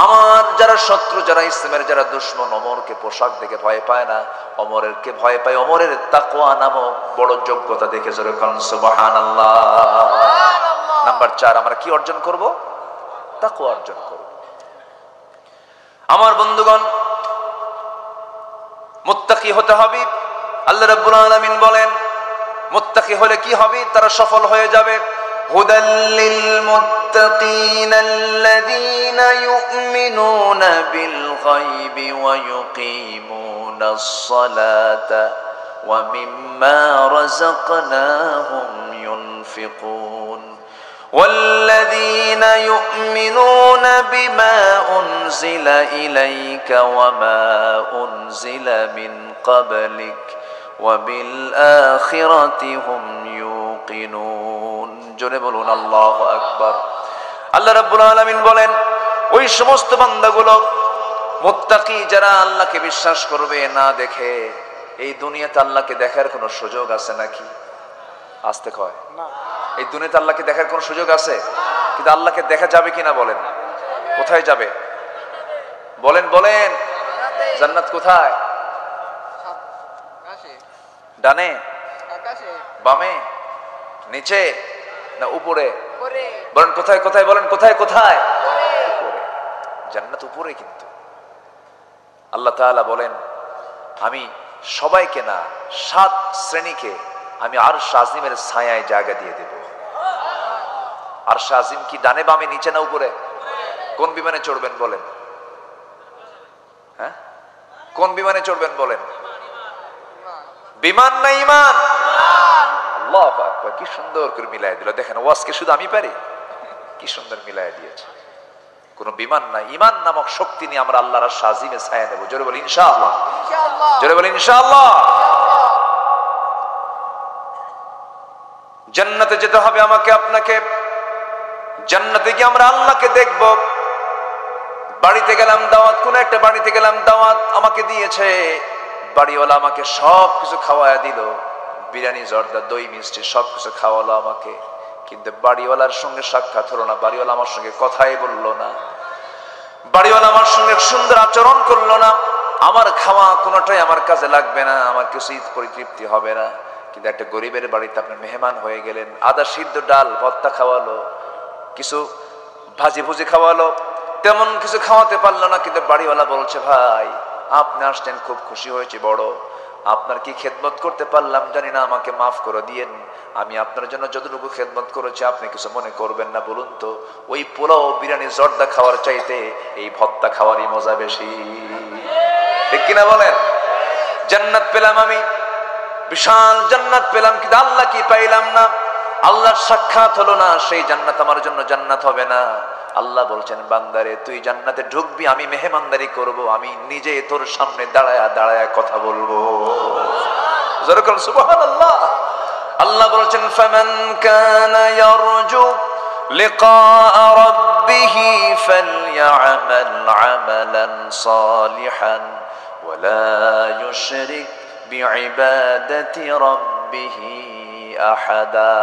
আমার যারা শত্রু, যারা ইসলামের যারা দুশ্মন, ওমরকে পোশাক দেখে ভয় পায় না, ওমরেরকে ভয় পায় ওমরের তাকওয়া নামক বড় যোগ্যতা দেখে। জোরে কোন সুবহানাল্লাহ। নাম্বার 4, আমরা কি অর্জন করব? তাকওয়া অর্জন করব। আমার বন্ধুগণ, মুত্তাকি হতে হবে। আল্লাহ রাব্বুল আলামিন বলেন, মুত্তাকি হলে কি হবে? তারা সফল হয়ে যাবে। হুদাল লিল মুত্তাকিন আল্লাযীনা ইউমিনুনা বিল গায়বি ওয়া ইউকিমুনাস সালাতা ওয়া মিম্মা রাযাকনাহুম ইউনফিকুন والذين يؤمنون بما أنزل إليك وما أنزل من قبلك وبالآخرة هم يوقنون। জোরে বলুন আল্লাহু আকবার। আল্লাহ রাব্বুল আলামিন বলেন, ওই সমস্ত বান্দাগুলো মুত্তাকি যারা আল্লাহকে বিশ্বাস করবে না দেখে। এই দুনিয়াতে আল্লাহকে দেখার কোনো সুযোগ আছে নাকি? আসতে কয় না। এই দুনিয়াতে আল্লাহকে দেখার কোনো সুযোগ আছে? কিন্তু আল্লাহকে দেখা যাবে কিনা বলেন? কোথায় যাবে বলেন? বলেন জান্নাত কোথায়? ডানে, বামে, নিচে না উপরে? বলেন কোথায় কোথায়? বলেন কোথায় কোথায়? জান্নাত উপরে। কিন্তু আল্লাহ তাআলা বলেন, আমি সবাইকে না, 7 শ্রেণীকে আমি আরশ আজিমের ছায়ায় জায়গা দিয়ে দেব। আরশ আজিম কি ডানে বামে নিচে না উপরে? কোন বিমানে চড়বেন বলেন? হ্যাঁ, কোন বিমানে চড়বেন বলেন? বিমান না ইমান? আল্লাহু আকবার, কি সুন্দর করে মিলাই দিল। দেখেন, ওয়াজকে শুধু আমি পারি, কি সুন্দর মিলাই দিয়েছে। কোন বিমান না, ইমান নামক শক্তি নিয়ে আমরা আল্লাহর আরশ আজিমে ছায়া নেব। জোরে বলি ইনশাআল্লাহ। জোরে বলি ইনশাআল্লাহ। জান্নাতে যেতে হবে আমাকে আপনাকে। জান্নাতে গিয়ে আমরা আল্লাহকে দেখব। বাড়িতে গেলাম দাওয়াত, কোন একটা বাড়িতে গেলাম দাওয়াত আমাকে দিয়েছে, বাড়িওয়ালা আমাকে সব কিছু খাওয়ায়া দিল, বিরিয়ানি, জর্দা, দই, মিষ্টি সবকিছু খাওয়ালো আমাকে। কিন্তু বাড়িওয়ালার সঙ্গে সাক্ষাৎ হলো না, বাড়িওয়ালা আমার সঙ্গে কথাই বললো না, বাড়িওয়ালা আমার সঙ্গে সুন্দর আচরণ করলো না। আমার খাওয়া কোনোটাই আমার কাজে লাগবে না, আমার কিছু পরিতৃপ্তি হবে না। কিন্তু একটা গরিবের বাড়িতে আপনি মেহমান হয়ে গেলেন, আদা সিদ্ধ ডাল ভর্তা খাওয়ালো, কিছু ভাজি ভুজি খাওয়ালো, তেমন কিছু খাওয়াতে পারলো না। কিন্তু বাড়িওয়ালা বলছে, ভাই আপনি আসতেন, খুব খুশি হয়েছে বড়, আপনার কি খেদমত করতে পারলাম জানি না, আমাকে মাফ করে দিয়েন। আমি আপনার জন্য যতটুকু খেদমত করেছি আপনি কিছু মনে করবেন না। বলুন তো, ওই পোলাও, বিরিয়ানি, জর্দা খাওয়ার চাইতে এই ভর্তা খাওয়ারই মজা বেশি, ঠিক কিনা বলেন? জান্নাত পেলাম আমি, বিশাল জান্নাত পেলাম, কিন্তু আল্লাহ কি পাইলাম না। আল্লাহর সাক্ষাৎ হলো না, সেই জান্নাত আমার জন্য জান্নাত হবে না। আল্লাহ বলছেন বান্দারে তুই জান্নাতে ঢুকবি, আমি মেহমানদারি করব, আমি নিজে তোর সামনে দাঁড়ায়া দাঁড়ায়া কথা বলবো। যেরকম সুবহানাল্লাহ। আল্লাহ বলছেন ফামান কানা ইয়ারজু লিকা রাব্বিহি ফালইআমাল আমালান সালিহান ওয়ালা ইউশরিক বিইবাদাতি রাব্বিহি আহাদা।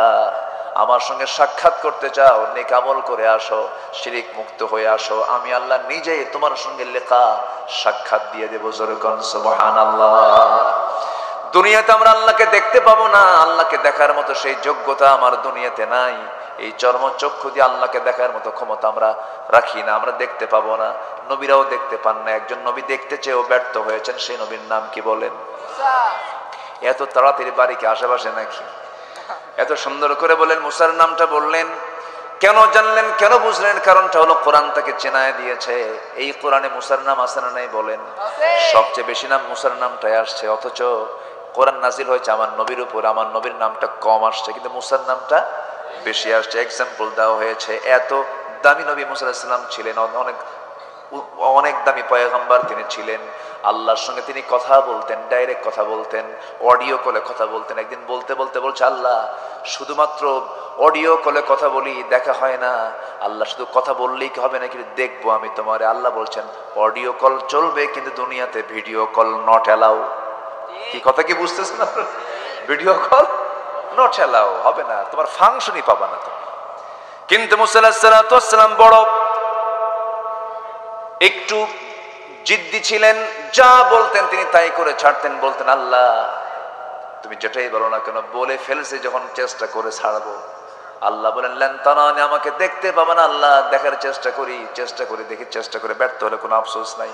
আমার সঙ্গে সাক্ষাৎ করতে চাও, নেক আমল করে আসো, শিরিক মুক্ত হয়ে আসো, আমি আল্লাহ নিজেই তোমার সঙ্গে লেখা সাক্ষাৎ দিয়ে দেব। যেরকম সুবহানাল্লাহ। দুনিয়াতে আমরা আল্লাহকে দেখতে পাবো না, আল্লাহকে দেখার মতো সেই যোগ্যতা আমার দুনিয়াতে নাই। এই চর্মচক্ষু দিয়ে আল্লাহকে দেখার মতো ক্ষমতা আমরা রাখি না, আমরা দেখতে পাবো না। নবীরাও দেখতে পান না। একজন নবী দেখতে চেয়েও ব্যর্থ হয়েছেন, সেই নবীর নাম কি বলেন? এত তাড়াতাড়ি বাড়ি কি আশেপাশে নাকি? এত সুন্দর করে বলেন, মুসার নামটা বললেন। কেন জানলেন, কেন বুঝলেন? কারণটা হলো কোরআন তাকে চেনায় দিয়েছে। এই কোরআনে মুসার নাম আছে না নাই বলেন? সবচেয়ে বেশি নাম মুসার নামটাই আসছে, অথচ কোরআন নাজিল হয়েছে আমার নবীর উপর, আমার নবীর নামটা কম আসছে, কিন্তু মুসার নামটা বেশি আসছে। এক্সাম্পল দেওয়া হয়েছে, এত দামি নবী মুসা আলাইহিস সালাম ছিলেন, অনেক দামি পয়গম্বর তিনি ছিলেন। আল্লাহর সঙ্গে তিনি কথা বলতেন, ডাইরেক্ট কথা বলতেন, অডিও কলে কথা বলতেন। একদিন বলতে বলতে বলছে, আল্লাহ শুধুমাত্র অডিও কলে কথা বলি, দেখা হয় না। আল্লাহ শুধু কথা বললেই কি হবে না, কিন্তু দেখবো আমি তোমারে। আল্লাহ বলছেন অডিও কল চলবে, কিন্তু দুনিয়াতে ভিডিও কল নট অ্যালাউ। কি কথা কি বুঝতেছেন আপনারা? ভিডিও কল নট অ্যালাউ হবে না, তোমার ফাংশনই পাবা না তুমি। কিন্তু মুসা আলাইহিস সালাম বড় একটু জিদ্দি ছিলেন, যা বলতেন তিনি তাই করে ছাড়তেন। বলতেন আল্লাহ তুমি যেটাই বলো না কেন, বলে ফেলছে যখন চেষ্টা করে ছাড়বো। আল্লাহ বলেন লেন তারানি, আমাকে দেখতে পাবেন। আল্লাহ দেখার চেষ্টা করি, চেষ্টা করে দেখি, চেষ্টা করে ব্যর্থ হলে কোনো আফসোস নাই।